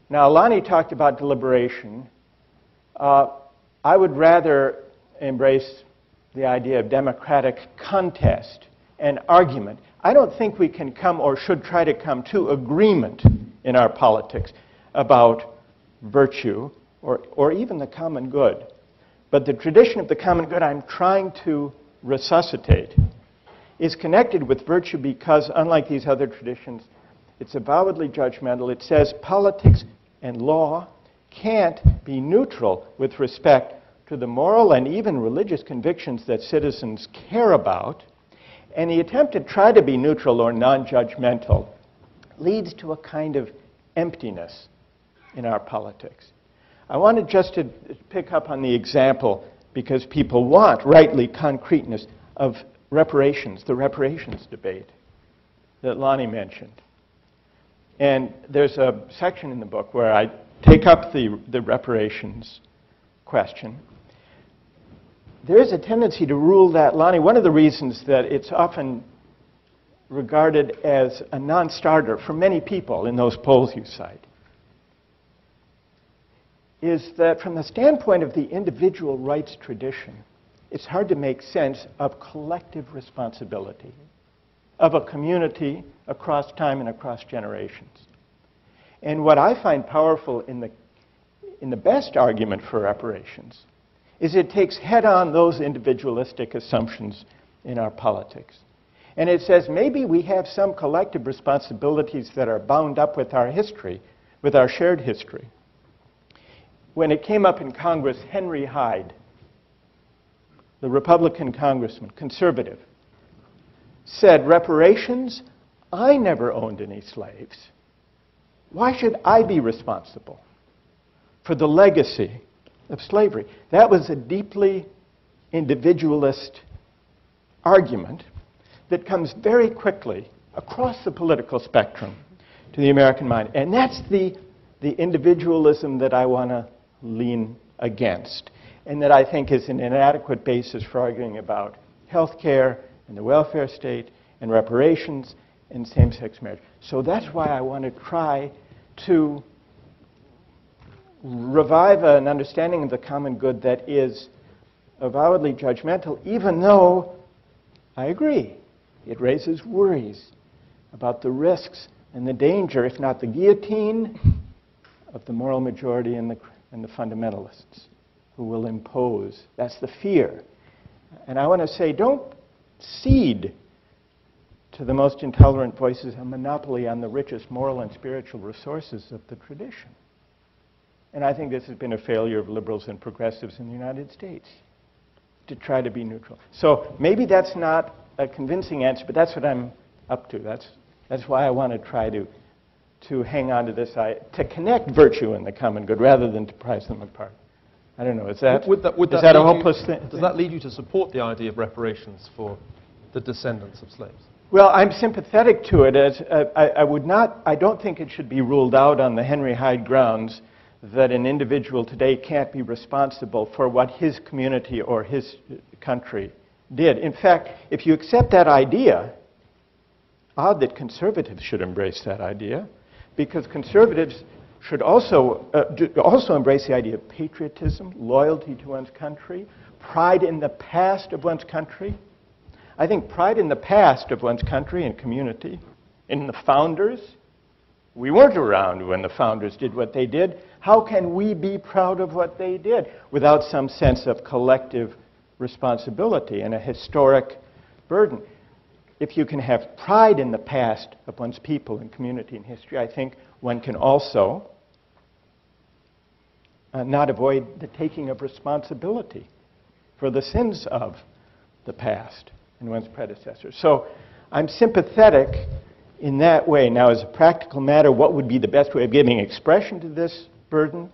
Now, Lonnie talked about deliberation. I would rather embrace the idea of democratic contest and argument. I don't think we can come or should try to come to agreement in our politics about virtue or even the common good. But the tradition of the common good I'm trying to resuscitate is connected with virtue because, unlike these other traditions, it's avowedly judgmental. It says politics and law can't be neutral with respect to the moral and even religious convictions that citizens care about. And the attempt to try to be neutral or non-judgmental leads to a kind of emptiness in our politics. I wanted just to pick up on the example, because people want, rightly, concreteness of reparations, the reparations debate that Lonnie mentioned. And there's a section in the book where I take up the reparations question. There is a tendency to rule that, Lonnie, one of the reasons that it's often regarded as a non-starter for many people in those polls you cite is that from the standpoint of the individual rights tradition, it's hard to make sense of collective responsibility of a community across time and across generations. And what I find powerful in the best argument for reparations is it takes head-on those individualistic assumptions in our politics. And it says maybe we have some collective responsibilities that are bound up with our history, with our shared history. When it came up in Congress, Henry Hyde, the Republican congressman, conservative, said, reparations, I never owned any slaves. Why should I be responsible for the legacy of slavery? That was a deeply individualist argument that comes very quickly across the political spectrum to the American mind. And that's the individualism that I want to lean against, and that I think is an inadequate basis for arguing about health care and the welfare state and reparations and same-sex marriage. So that's why I want to try to revive an understanding of the common good that is avowedly judgmental, even though I agree it raises worries about the risks and the danger, if not the guillotine, of the moral majority and the fundamentalists who will impose. That's the fear. And I want to say, don't cede to the most intolerant voices a monopoly on the richest moral and spiritual resources of the tradition. And I think this has been a failure of liberals and progressives in the United States, to try to be neutral. So maybe that's not a convincing answer, but that's what I'm up to. That's why I want to try to hang on to this, to connect virtue and the common good rather than to prize them apart. I don't know, is that a hopeless thing? Does that lead you to support the idea of reparations for the descendants of slaves? Well, I'm sympathetic to it. As I don't think it should be ruled out on the Henry Hyde grounds that an individual today can't be responsible for what his community or his country did. In fact, if you accept that idea, odd that conservatives should embrace that idea, because conservatives should also embrace the idea of patriotism, loyalty to one's country, pride in the past of one's country. I think pride in the past of one's country and community, in the founders. We weren't around when the founders did what they did. How can we be proud of what they did without some sense of collective responsibility and a historic burden? if you can have pride in the past of one's people and community and history, I think one can also not avoid the taking of responsibility for the sins of the past and one's predecessors. So I'm sympathetic in that way. Now, as a practical matter, what would be the best way of giving expression to this burden?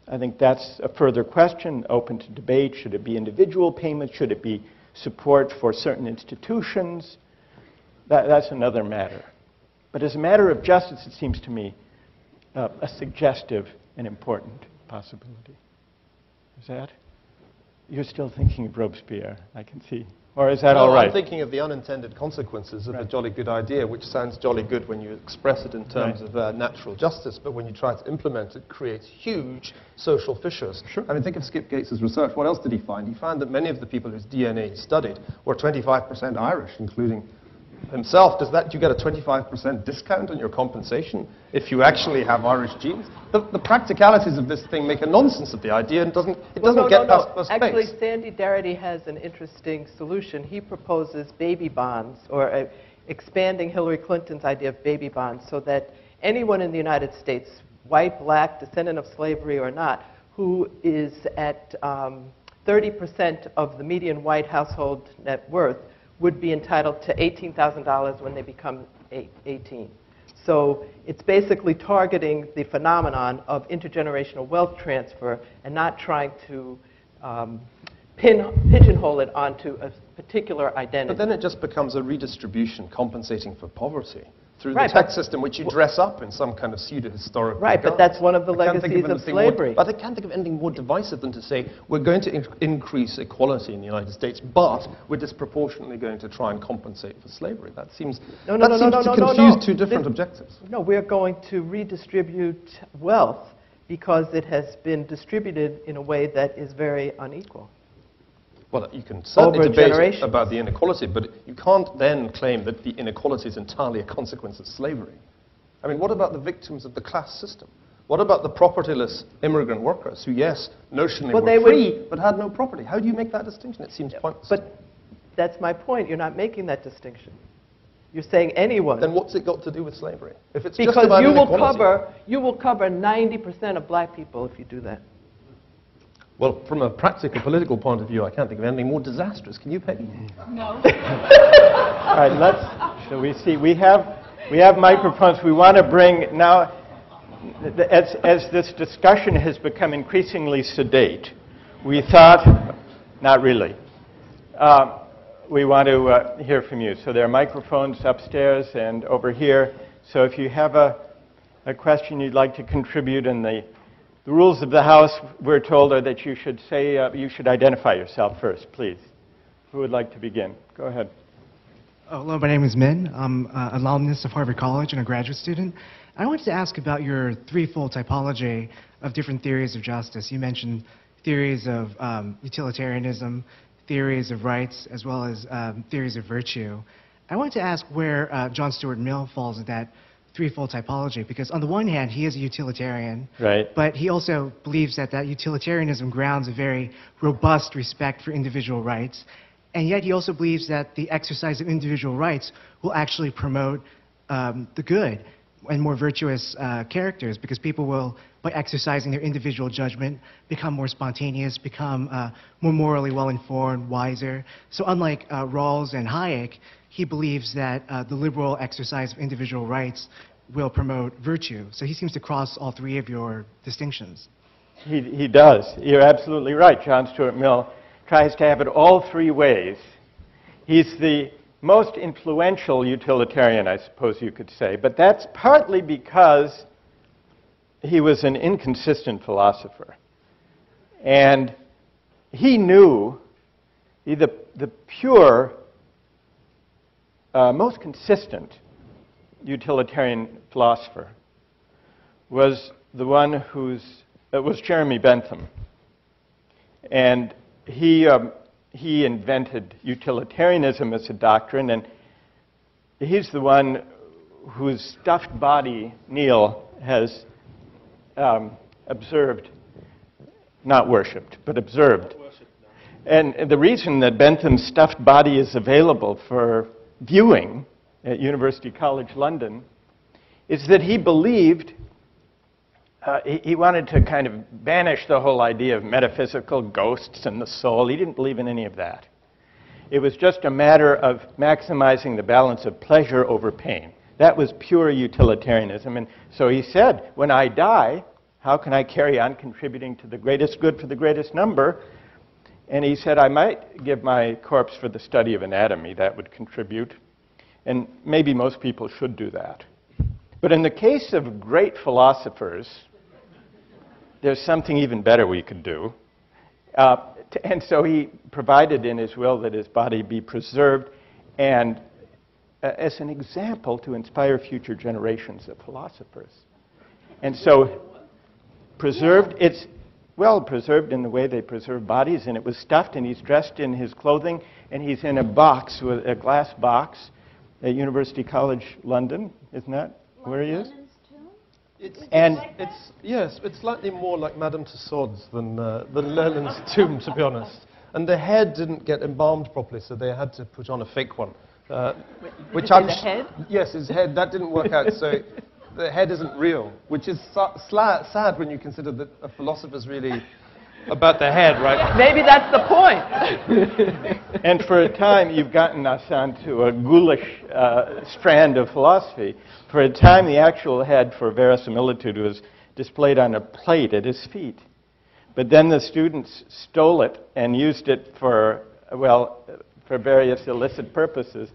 I think that's a further question, open to debate. Should it be individual payments? Should it be support for certain institutions? That's another matter. But as a matter of justice, it seems to me a suggestive and important possibility. Is that? You're still thinking of Robespierre, I can see. Or is that all right? I'm thinking of the unintended consequences of a jolly good idea, which sounds jolly good when you express it in terms of natural justice, but when you try to implement it, creates huge social fissures. Sure. I mean, think of Skip Gates's research. What else did he find? He found that many of the people whose DNA he studied were 25% Irish, including himself. Do you get a 25% discount on your compensation if you actually have Irish genes? The practicalities of this thing make a nonsense of the idea and doesn't get past first base. Actually, Sandy Darity has an interesting solution. He proposes baby bonds, or expanding Hillary Clinton's idea of baby bonds, so that anyone in the United States, white, black, descendant of slavery or not, who is at 30% of the median white household net worth would be entitled to $18,000 when they become 18. So it's basically targeting the phenomenon of intergenerational wealth transfer and not trying to pigeonhole it onto a particular identity. But then it just becomes a redistribution compensating for poverty through the tax system, which you dress up in some kind of pseudo-historical Right, but that's one of the legacies of slavery. But I can't think of anything more divisive than to say we're going to increase equality in the United States, but we're disproportionately going to try and compensate for slavery. That seems to confuse two different objectives. No, we're going to redistribute wealth because it has been distributed in a way that is very unequal. Well, you can certainly debate about the inequality, but you can't then claim that the inequality is entirely a consequence of slavery. I mean, what about the victims of the class system? What about the propertyless immigrant workers who, yes, notionally were free, but had no property? How do you make that distinction? It seems pointless. But that's my point. You're not making that distinction. You're saying anyone. Then what's it got to do with slavery? If it's because just about you will cover 90% of black people if you do that. Well, from a practical political point of view, I can't think of anything more disastrous. Can you, Peggy? No. All right, shall we see? We have microphones. We want to bring, now, as this discussion has become increasingly sedate, we thought, not really, we want to hear from you. So there are microphones upstairs and over here. So if you have a question you'd like to contribute, and the rules of the House, we're told, are that you should say, you should identify yourself first, please. Who would like to begin? Go ahead. Hello, my name is Min. I'm an alumnus of Harvard College and a graduate student. I wanted to ask about your threefold typology of different theories of justice. You mentioned theories of utilitarianism, theories of rights, as well as theories of virtue. I wanted to ask where John Stuart Mill falls in that threefold typology, because on the one hand, he is a utilitarian, right, but he also believes that utilitarianism grounds a very robust respect for individual rights, and yet he also believes that the exercise of individual rights will actually promote the good and more virtuous characters, because people will, by exercising their individual judgment, become more spontaneous, become more morally well-informed, wiser. So unlike Rawls and Hayek, he believes that the liberal exercise of individual rights will promote virtue. So he seems to cross all three of your distinctions. He does. You're absolutely right. John Stuart Mill tries to have it all three ways. He's the most influential utilitarian, I suppose you could say, but that's partly because he was an inconsistent philosopher. And he knew the pure, most consistent utilitarian philosopher was the one was Jeremy Bentham. And he invented utilitarianism as a doctrine, and he's the one whose stuffed body Neil has observed, not worshipped, but observed. And the reason that Bentham's stuffed body is available for viewing at University College London is that he believed, he wanted to kind of banish the whole idea of metaphysical ghosts and the soul. He didn't believe in any of that. It was just a matter of maximizing the balance of pleasure over pain. That was pure utilitarianism. And so he said, when I die, how can I carry on contributing to the greatest good for the greatest number? And he said, I might give my corpse for the study of anatomy. That would contribute. And maybe most people should do that. But in the case of great philosophers, there's something even better we could do. And so he provided in his will that his body be preserved and as an example to inspire future generations of philosophers. And so preserved, it's well preserved in the way they preserve bodies, and it was stuffed, and he's dressed in his clothing, and he's in a box, with a glass box at University College London. Isn't that where he is? Yes, it's slightly more like Madame Tussauds than Lenin's tomb, to be honest. And the head didn't get embalmed properly, so they had to put on a fake one. Which the head? Yes, his head. That didn't work out, so the head isn't real, which is sad when you consider that a philosopher's really about the head, right? Maybe that's the point. And for a time, you've gotten us onto a ghoulish strand of philosophy. For a time, the actual head, for verisimilitude, was displayed on a plate at his feet. But then the students stole it and used it for, well, for various illicit purposes,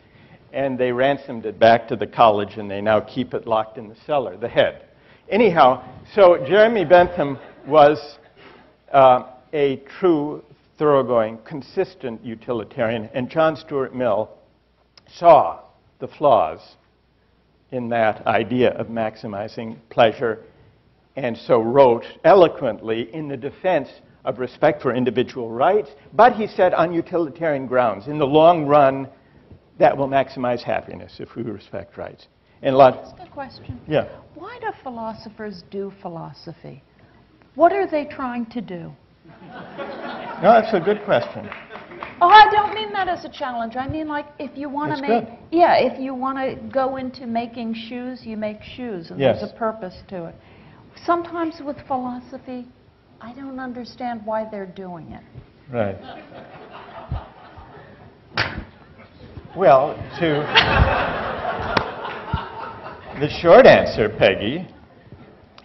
and they ransomed it back to the college, and they now keep it locked in the cellar, the head. Anyhow, so Jeremy Bentham was a true, thoroughgoing, consistent utilitarian, and John Stuart Mill saw the flaws in that idea of maximizing pleasure, and so wrote eloquently in the defense of respect for individual rights, but he said on utilitarian grounds. In the long run, that will maximize happiness if we respect rights. And Ask a question. Yeah. Why do philosophers do philosophy? What are they trying to do? No, that's a good question. Oh, I don't mean that as a challenge. I mean, like, if you want to make, good. yeah, if you want to go into making shoes, you make shoes, and Yes. there's a purpose to it. Sometimes with philosophy, I don't understand why they're doing it. Right. Well, the short answer, Peggy,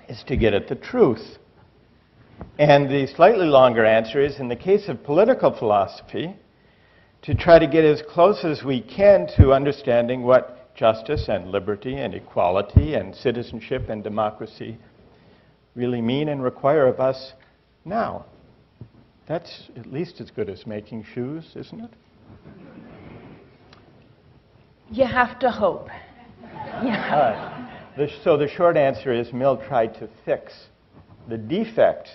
is to get at the truth. And the slightly longer answer is, in the case of political philosophy, to try to get as close as we can to understanding what justice and liberty and equality and citizenship and democracy really mean and require of us now. That's at least as good as making shoes, isn't it? You have to hope. Yeah. All right. So the short answer is Mill tried to fix the defects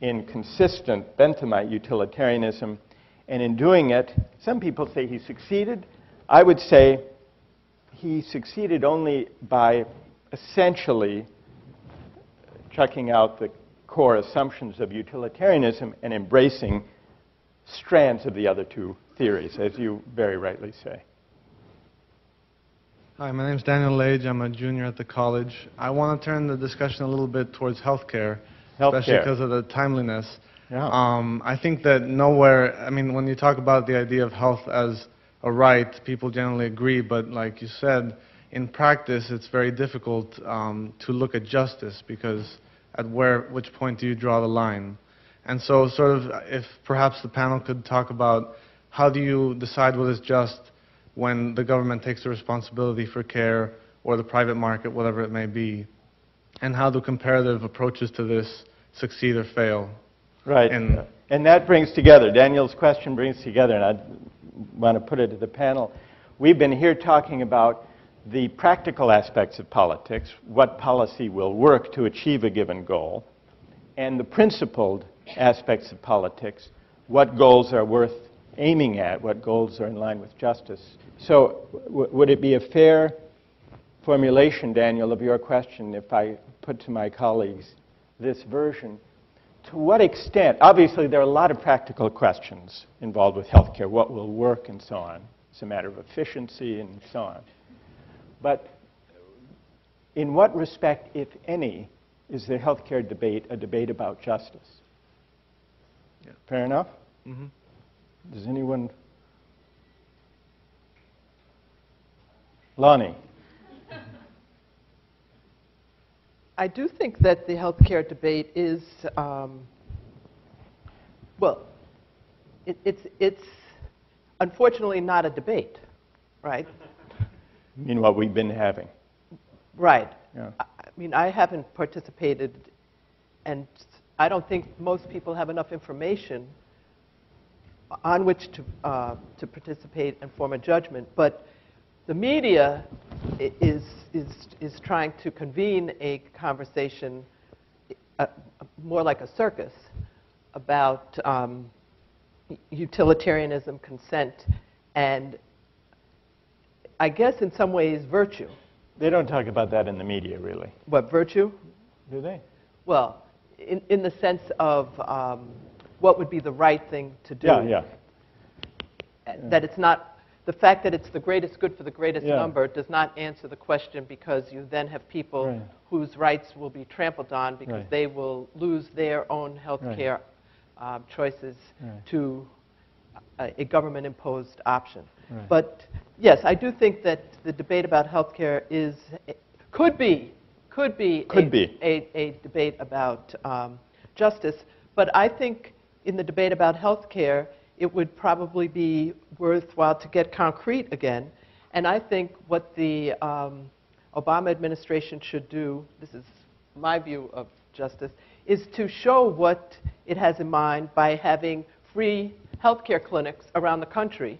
in consistent Benthamite utilitarianism, and in doing it, some people say he succeeded. I would say he succeeded only by essentially chucking out the core assumptions of utilitarianism and embracing strands of the other two theories, as you very rightly say. Hi, my name is Daniel Lage. I'm a junior at the college. I want to turn the discussion a little bit towards healthcare, especially because of the timeliness. Yeah. I think that nowhere, I mean, when you talk about the idea of health as a right, people generally agree, but like you said, in practice, it's very difficult to look at justice, because at which point do you draw the line? And so sort of, if perhaps the panel could talk about how do you decide what is just when the government takes the responsibility for care, or the private market, whatever it may be, and how do comparative approaches to this succeed or fail? Right. And that brings together, Daniel's question brings together, and I want to put it to the panel. We've been here talking about the practical aspects of politics, what policy will work to achieve a given goal, and the principled aspects of politics, what goals are worth aiming at, what goals are in line with justice. So would it be a fair formulation, Daniel, of your question if I put to my colleagues this version? To what extent, obviously there are a lot of practical questions involved with healthcare, what will work and so on. It's a matter of efficiency and so on. But in what respect, if any, is the healthcare debate a debate about justice? Yeah. Fair enough? Mm-hmm. Does anyone? Lonnie. I do think that the healthcare debate is, well, it's unfortunately not a debate, right? You mean what we've been having? Right. Yeah. I mean, I haven't participated, and I don't think most people have enough information on which to participate and form a judgment. But the media is trying to convene a conversation more like a circus about utilitarianism, consent, and I guess in some ways virtue. They don't talk about that in the media, really. What, virtue? Do they? Well, in the sense of what would be the right thing to do. Yeah. That it's not, the fact that it's the greatest good for the greatest Yeah. number does not answer the question, because you then have people Right. whose rights will be trampled on because Right. they will lose their own health care choices Right. to a government-imposed option. Right. But yes, I do think that the debate about health care could be a debate about justice. But I think in the debate about health care, it would probably be worthwhile to get concrete again. And I think what the Obama administration should do, this is my view of justice, is to show what it has in mind by having free healthcare clinics around the country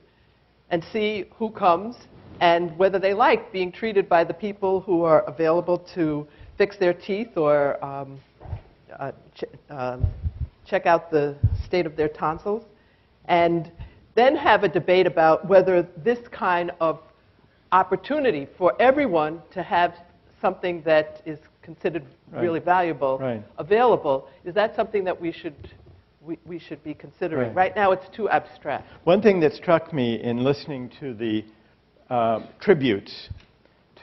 and see who comes and whether they like being treated by the people who are available to fix their teeth or check out the state of their tonsils, and then have a debate about whether this kind of opportunity for everyone to have something that is considered really valuable available, is that something that we should be considering? Right now it's too abstract. One thing that struck me in listening to the tributes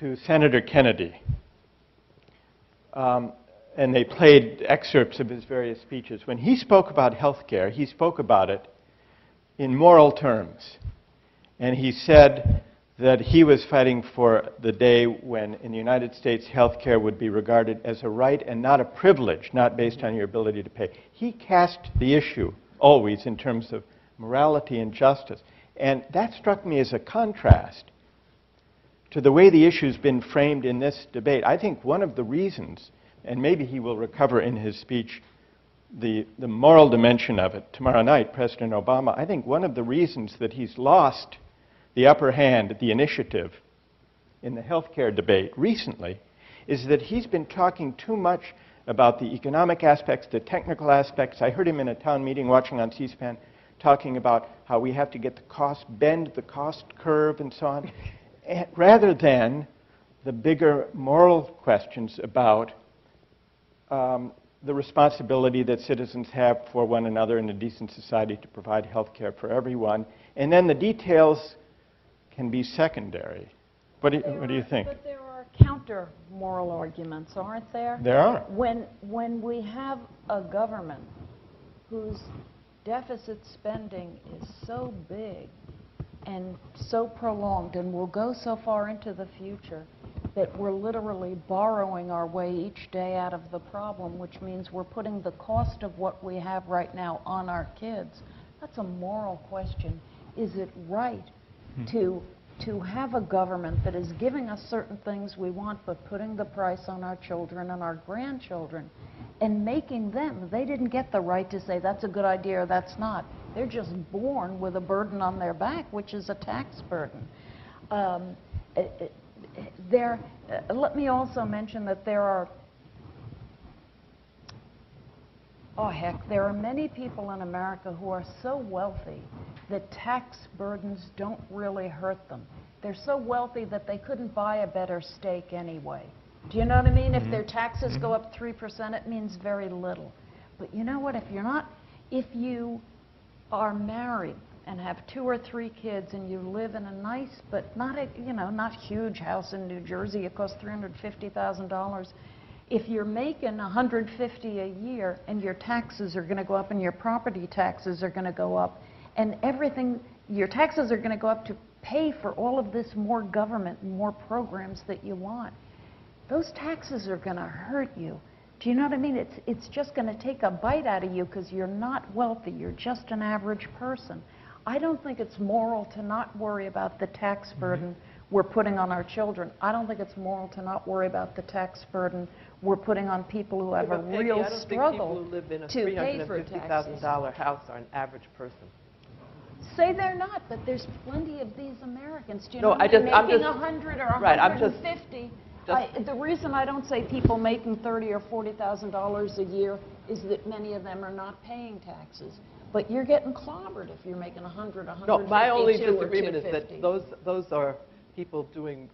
to Senator Kennedy, and they played excerpts of his various speeches. When he spoke about health care, he spoke about it in moral terms. And he said that he was fighting for the day when, in the United States, health care would be regarded as a right and not a privilege, not based on your ability to pay. He cast the issue always in terms of morality and justice. And that struck me as a contrast to the way the issue's been framed in this debate. I think one of the reasons, and maybe he will recover in his speech the moral dimension of it tomorrow night, President Obama, I think one of the reasons that he's lost the upper hand, the initiative in the healthcare debate recently, is that he's been talking too much about the economic aspects, the technical aspects. I heard him in a town meeting watching on C-SPAN talking about how we have to get the cost, bend the cost curve and so on, rather than the bigger moral questions about the responsibility that citizens have for one another in a decent society to provide health care for everyone. And then the details can be secondary. What do you think? But there are counter moral arguments, aren't there? There are. When we have a government whose deficit spending is so big and so prolonged and will go so far into the future that we're literally borrowing our way each day out of the problem, which means we're putting the cost of what we have right now on our kids. That's a moral question. Is it right to have a government that is giving us certain things we want but putting the price on our children and our grandchildren and making them, they didn't get the right to say that's a good idea or that's not. They're just born with a burden on their back, which is a tax burden. Let me also mention that there are many people in America who are so wealthy that tax burdens don't really hurt them. They're so wealthy that they couldn't buy a better steak anyway. Do you know what I mean? If their taxes go up 3%, it means very little. But you know what? If you are married and have 2 or 3 kids and you live in a nice but not a, not huge house in New Jersey, it costs $350,000. If you're making $150,000 a year and your taxes are going to go up and your property taxes are going to go up and everything, your taxes are going to go up to pay for all of this more government and more programs that you want, those taxes are going to hurt you. Do you know what I mean? It's just going to take a bite out of you because you're not wealthy. You're just an average person. I don't think it's moral to not worry about the tax burden we're putting on our children. I don't think it's moral to not worry about the tax burden we're putting on people who have a real struggle to pay for taxes. I don't think people who live in a $350,000 house are an average person. Say they're not, but there's plenty of these Americans. Do you No, know, I'm just- making 100 or right, 150. The reason I don't say people making $30,000 or $40,000 a year is that many of them are not paying taxes. But you're getting clobbered if you're making 100, 150, No, my only 200 or disagreement is that those are people doing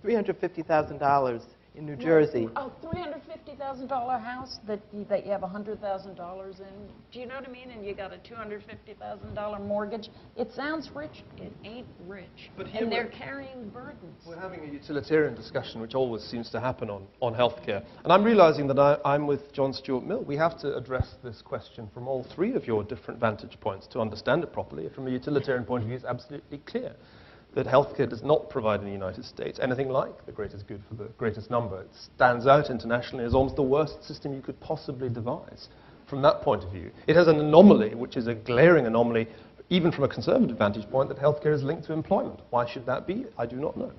$350,000 in New Jersey. A $350,000 house that you have $100,000 in. Do you know what I mean? And you got a $250,000 mortgage. It sounds rich. It ain't rich. But here and they're carrying burdens. We're having a utilitarian discussion, which always seems to happen on healthcare. And I'm realizing that I'm with John Stuart Mill. We have to address this question from all 3 of your different vantage points to understand it properly. From a utilitarian point of view, it's absolutely clear that healthcare does not provide in the United States anything like the greatest good for the greatest number. It stands out internationally as almost the worst system you could possibly devise. From that point of view, it has an anomaly, which is a glaring anomaly, even from a conservative vantage point, that healthcare is linked to employment. Why should that be? I do not know.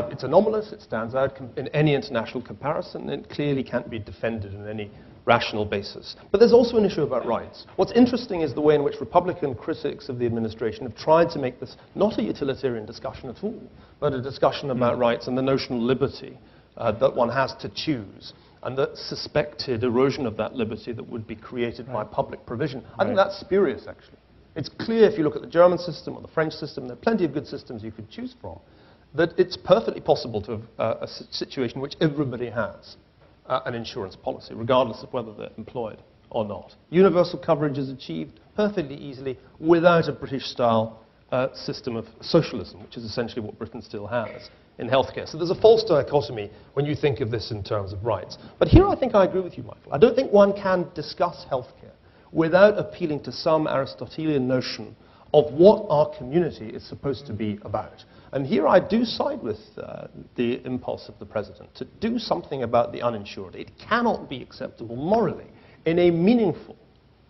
It's anomalous, it stands out in any international comparison, and it clearly can't be defended on any rational basis. But there's also an issue about rights. What's interesting is the way in which Republican critics of the administration have tried to make this not a utilitarian discussion at all, but a discussion about rights and the notional liberty that one has to choose, and the suspected erosion of that liberty that would be created by public provision. I think that's spurious, actually. It's clear if you look at the German system or the French system, there are plenty of good systems you could choose from, that it's perfectly possible to have a situation in which everybody has an insurance policy, regardless of whether they're employed or not. Universal coverage is achieved perfectly easily without a British-style system of socialism, which is essentially what Britain still has in healthcare. So there's a false dichotomy when you think of this in terms of rights. But here I think I agree with you, Michael. I don't think one can discuss healthcare without appealing to some Aristotelian notion of what our community is supposed to be about. And here I do side with the impulse of the President to do something about the uninsured. It cannot be acceptable morally in a meaningful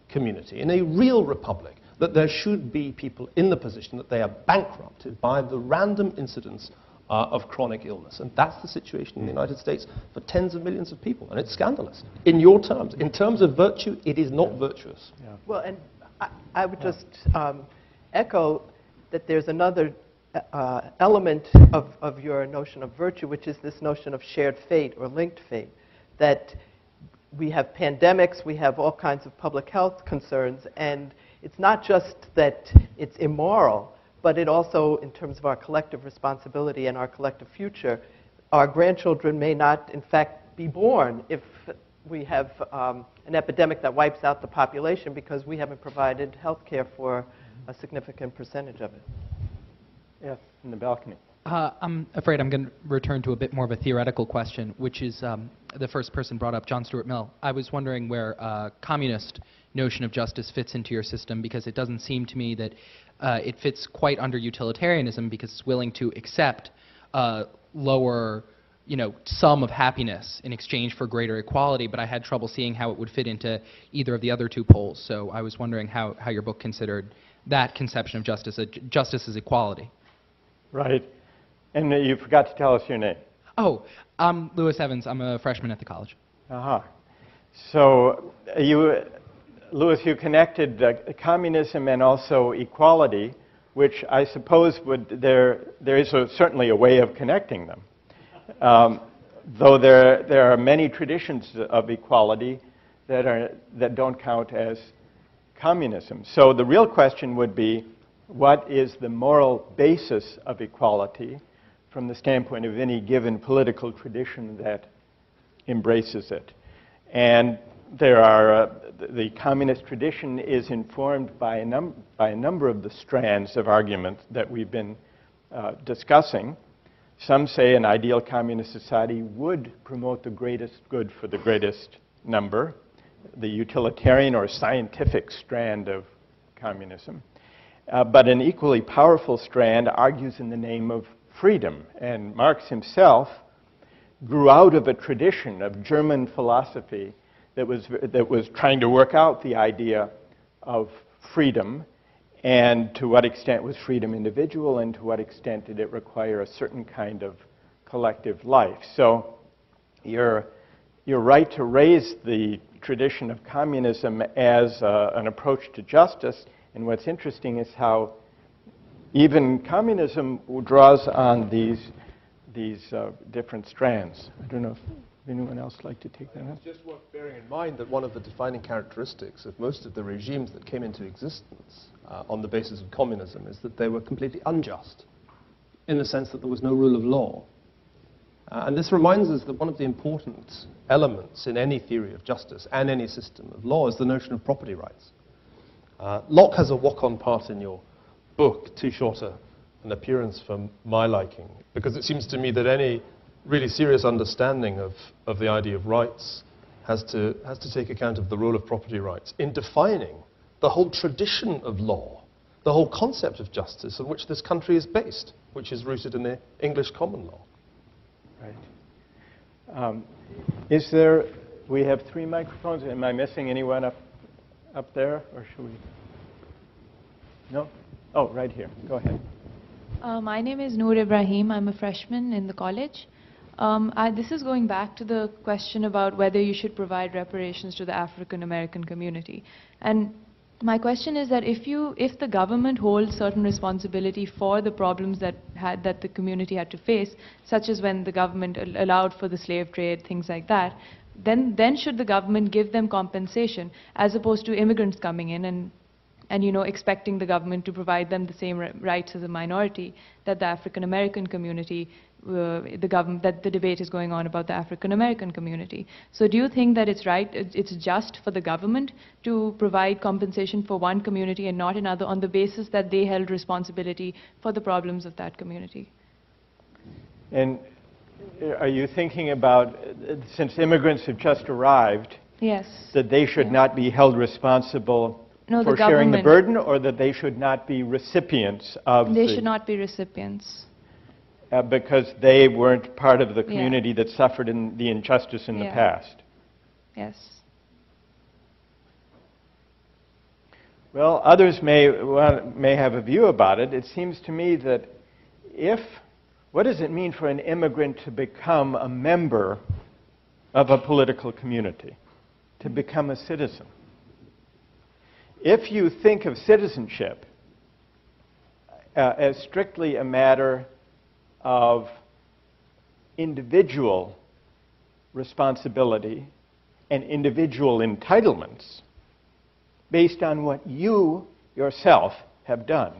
community, in a real republic, that there should be people in the position that they are bankrupted by the random incidence of chronic illness. And that's the situation in the United States for tens of millions of people. And it's scandalous. In your terms, in terms of virtue, it is not virtuous. Yeah. Well, and I would just echo that there's another element of your notion of virtue, which is this notion of shared fate or linked fate, that we have pandemics, we have all kinds of public health concerns, and it's not just that it's immoral, but it also, in terms of our collective responsibility and our collective future, our grandchildren may not, in fact, be born if we have an epidemic that wipes out the population because we haven't provided health care for a significant percentage of it. Yes, in the balcony. I'm afraid I'm going to return to a bit more of a theoretical question, which is the first person brought up, John Stuart Mill. I was wondering where a communist notion of justice fits into your system, because it doesn't seem to me that it fits quite under utilitarianism, because it's willing to accept lower sum of happiness in exchange for greater equality, but I had trouble seeing how it would fit into either of the other 2 poles. So I was wondering how your book considered that conception of justice, justice as equality. Right. And you forgot to tell us your name. Oh, I'm Lewis Evans. I'm a freshman at the college. Aha. So Lewis, you connected communism and also equality, which I suppose there is certainly a way of connecting them. Though there are many traditions of equality that don't count as communism. So the real question would be, what is the moral basis of equality from the standpoint of any given political tradition that embraces it? And the communist tradition is informed by a number of the strands of argument that we've been discussing. Some say an ideal communist society would promote the greatest good for the greatest number, the utilitarian or scientific strand of communism. But an equally powerful strand argues in the name of freedom. And Marx himself grew out of a tradition of German philosophy that was trying to work out the idea of freedom, and to what extent was freedom individual, and to what extent did it require a certain kind of collective life. So you're right to raise the tradition of communism as an approach to justice, and what's interesting is how even communism draws on these different strands. I don't know if anyone else would like to take that up? It's just worth bearing in mind that one of the defining characteristics of most of the regimes that came into existence on the basis of communism is that they were completely unjust, in the sense that there was no rule of law. And this reminds us that one of the important elements in any theory of justice and any system of law is the notion of property rights. Locke has a walk-on part in your book, too short an appearance for my liking, because it seems to me that any really serious understanding of the idea of rights has to take account of the role of property rights in defining the whole tradition of law, the whole concept of justice on which this country is based, which is rooted in the English common law. Right. We have 3 microphones. Am I missing anyone up there, or should we? No? Oh, right here. Go ahead. My name is Noor Ibrahim. I'm a freshman in the college. This is going back to the question about whether you should provide reparations to the African American community. And my question is that if the government holds certain responsibility for the problems that the community had to face, such as when the government allowed for the slave trade, things like that, then should the government give them compensation, as opposed to immigrants coming in and expecting the government to provide them the same rights as a minority that the African American community, that the debate is going on about the African American community. So do you think that it's right, it's just for the government to provide compensation for one community and not another, on the basis that they held responsibility for the problems of that community? And are you thinking about, since immigrants have just arrived, yes, that they should not be held responsible for sharing the burden, or that they should not be recipients of They should not be recipients. Because they weren't part of the community that suffered in the injustice in the past? Yes. Well, others may have a view about it. It seems to me that what does it mean for an immigrant to become a member of a political community, to become a citizen? If you think of citizenship as strictly a matter of individual responsibility and individual entitlements based on what you yourself have done,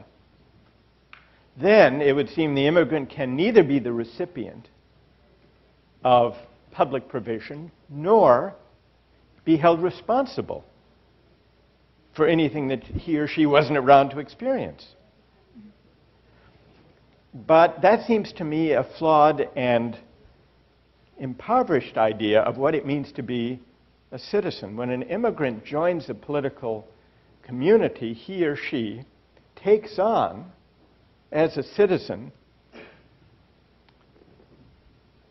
then it would seem the immigrant can neither be the recipient of public provision nor be held responsible for anything that he or she wasn't around to experience. But that seems to me a flawed and impoverished idea of what it means to be a citizen. When an immigrant joins a political community, he or she takes on, as a citizen,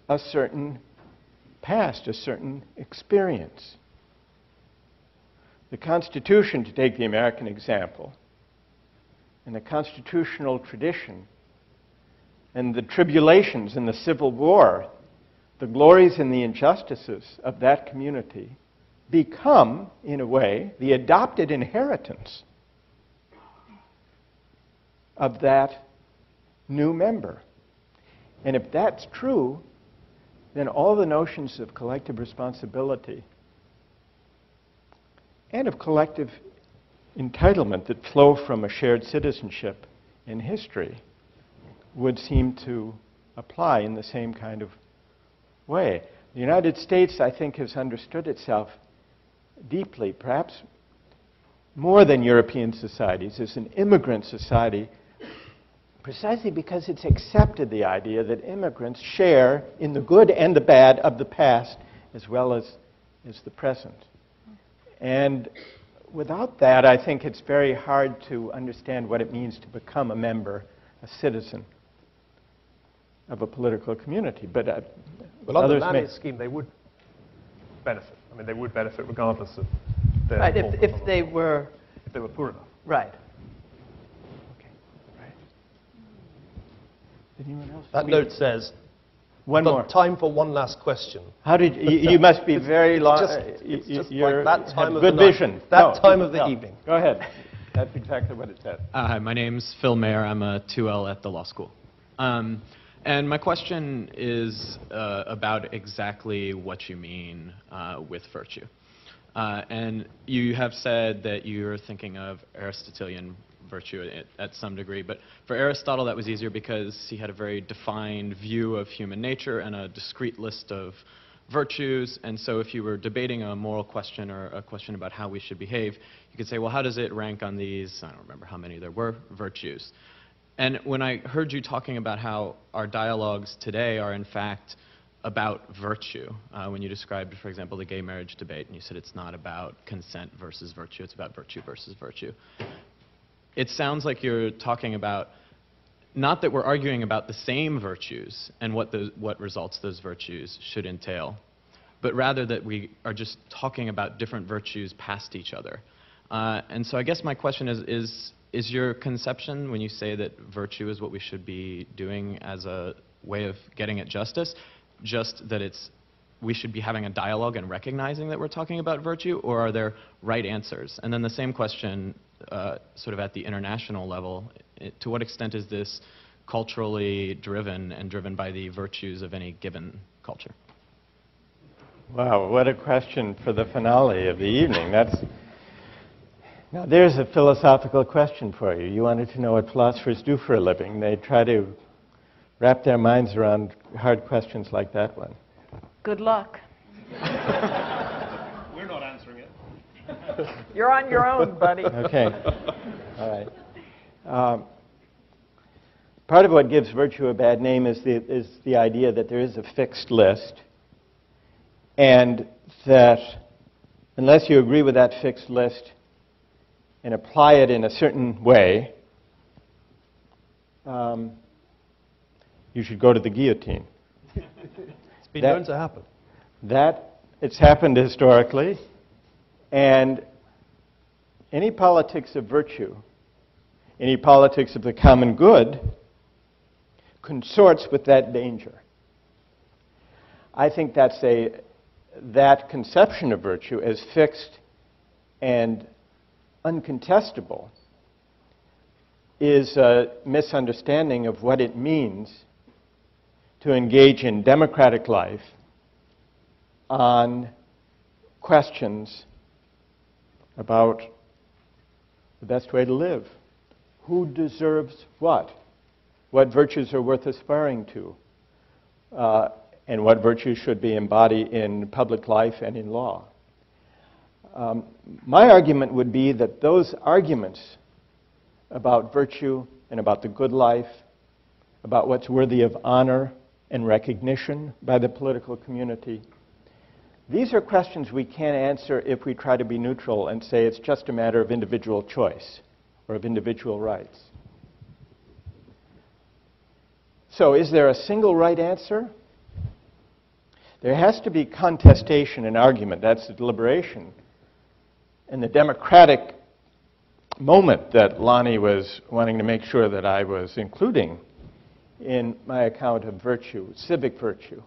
a certain past, a certain experience. The Constitution, to take the American example, and the constitutional tradition, and the tribulations and the Civil War, the glories and the injustices of that community become, in a way, the adopted inheritance of that new member. And if that's true, then all the notions of collective responsibility and of collective entitlement that flow from a shared citizenship in history would seem to apply in the same kind of way. The United States, I think, has understood itself deeply, perhaps more than European societies, is an immigrant society, precisely because it's accepted the idea that immigrants share in the good and the bad of the past as well as the present. And without that, I think it's very hard to understand what it means to become a member, a citizen of a political community. But well, under others Lanny's scheme, they would benefit. I mean, they would benefit regardless of their Right, form if of- they were, if they were poor enough. right. Okay, right. Anyone else? That note says, One "But more. time for one last question." How did you must be very long. It's just you like that time have of good the night, vision. that No, time of the no. evening. Go ahead. That's exactly what it said. Hi, my name's Phil Mayer. I'm a 2L at the law school. And my question is about exactly what you mean with virtue. And you have said that you're thinking of Aristotelian virtue at some degree, but for Aristotle that was easier because he had a very defined view of human nature and a discrete list of virtues, and so if you were debating a moral question or a question about how we should behave, you could say, well, how does it rank on these, I don't remember how many there were, virtues. And when I heard you talking about how our dialogues today are in fact about virtue, when you described, for example, the gay marriage debate, and you said it's not about consent versus virtue, it's about virtue versus virtue. It sounds like you're talking about, not that we're arguing about the same virtues and what results those virtues should entail, but rather that we are just talking about different virtues past each other. And so I guess my question is your conception, when you say that virtue is what we should be doing as a way of getting at justice, just that we should be having a dialogue and recognizing that we're talking about virtue, or are there right answers? And then the same question, sort of at the international level, to what extent is this culturally driven and driven by the virtues of any given culture? Wow, what a question for the finale of the evening. Now there's a philosophical question for you. You wanted to know what philosophers do for a living. They try to wrap their minds around hard questions like that one. Good luck. We're not answering it. You're on your own, buddy. Okay. All right. Part of what gives virtue a bad name is the idea that there is a fixed list, and that unless you agree with that fixed list and apply it in a certain way, you should go to the guillotine. It's been known to happen. It's happened historically, and any politics of virtue, any politics of the common good, consorts with that danger. I think that conception of virtue as fixed and uncontestable is a misunderstanding of what it means to engage in democratic life on questions about the best way to live. Who deserves what? What virtues are worth aspiring to? And what virtues should be embodied in public life and in law? My argument would be that those arguments about virtue and about the good life, about what's worthy of honor and recognition by the political community, these are questions we can't answer if we try to be neutral and say it's just a matter of individual choice or of individual rights. So is there a single right answer? There has to be contestation and argument. That's the deliberation. And the democratic moment that Lonnie was wanting to make sure that I was including in my account of virtue, civic virtue.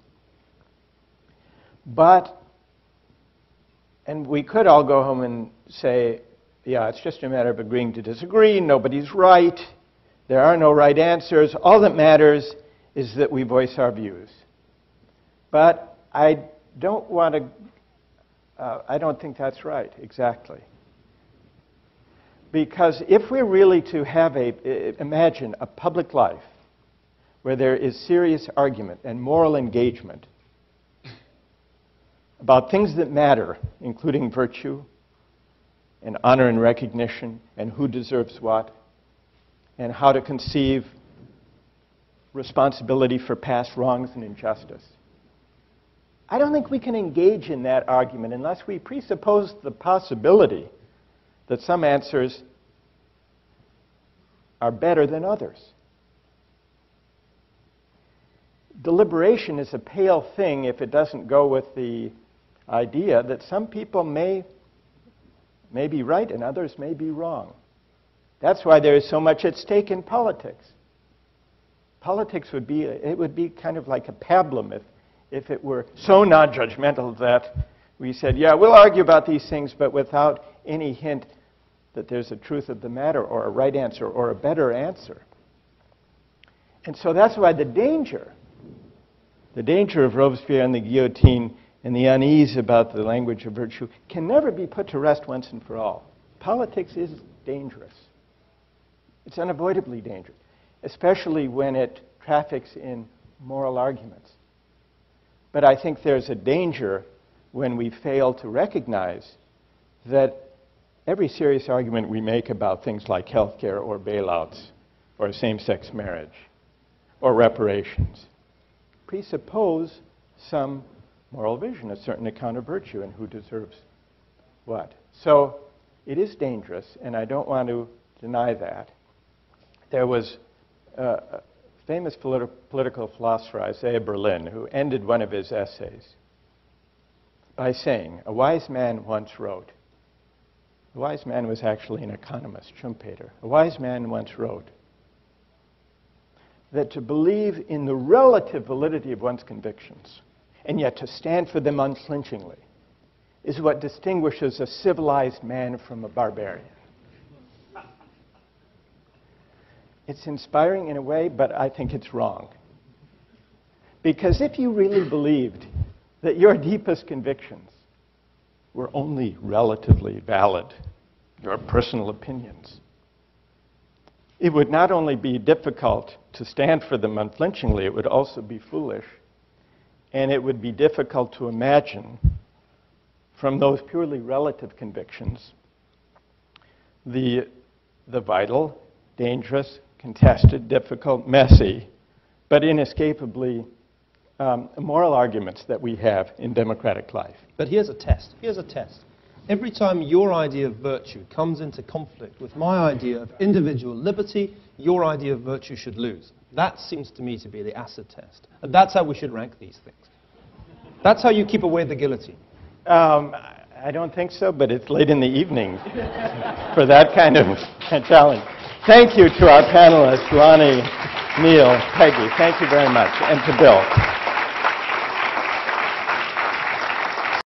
And we could all go home and say, yeah, it's just a matter of agreeing to disagree, nobody's right, there are no right answers, all that matters is that we voice our views. But I don't think that's right, exactly. Because if we're really to have imagine a public life where there is serious argument and moral engagement, about things that matter, including virtue and honor and recognition and who deserves what, and how to conceive responsibility for past wrongs and injustice. I don't think we can engage in that argument unless we presuppose the possibility that some answers are better than others. Deliberation is a pale thing if it doesn't go with the idea that some people may be right and others may be wrong. That's why there is so much at stake in politics. Politics would be kind of like a pablum if it were so non-judgmental that we said, yeah, we'll argue about these things, but without any hint that there's a truth of the matter or a right answer or a better answer. And so that's why the danger of Robespierre and the guillotine and the unease about the language of virtue can never be put to rest once and for all. Politics is dangerous. It's unavoidably dangerous, especially when it traffics in moral arguments. But I think there's a danger when we fail to recognize that every serious argument we make about things like health care or bailouts or same-sex marriage or reparations presuppose some moral vision, a certain account of virtue and who deserves what. So it is dangerous, and I don't want to deny that. There was a famous political philosopher, Isaiah Berlin, who ended one of his essays by saying, a wise man once wrote, a wise man was actually an economist, Schumpeter. A wise man once wrote that to believe in the relative validity of one's convictions and yet to stand for them unflinchingly is what distinguishes a civilized man from a barbarian. It's inspiring in a way, but I think it's wrong. Because if you really believed that your deepest convictions were only relatively valid, your personal opinions, it would not only be difficult to stand for them unflinchingly, it would also be foolish, and it would be difficult to imagine from those purely relative convictions the vital, dangerous, contested, difficult, messy, but inescapably moral arguments that we have in democratic life. But here's a test. Here's a test. Every time your idea of virtue comes into conflict with my idea of individual liberty, your idea of virtue should lose. That seems to me to be the acid test. And that's how we should rank these things. That's how you keep away the guillotine. I don't think so, but it's late in the evening for that kind of challenge. Thank you to our panelists, Lonnie, Neil, Peggy. Thank you very much. And to Bill.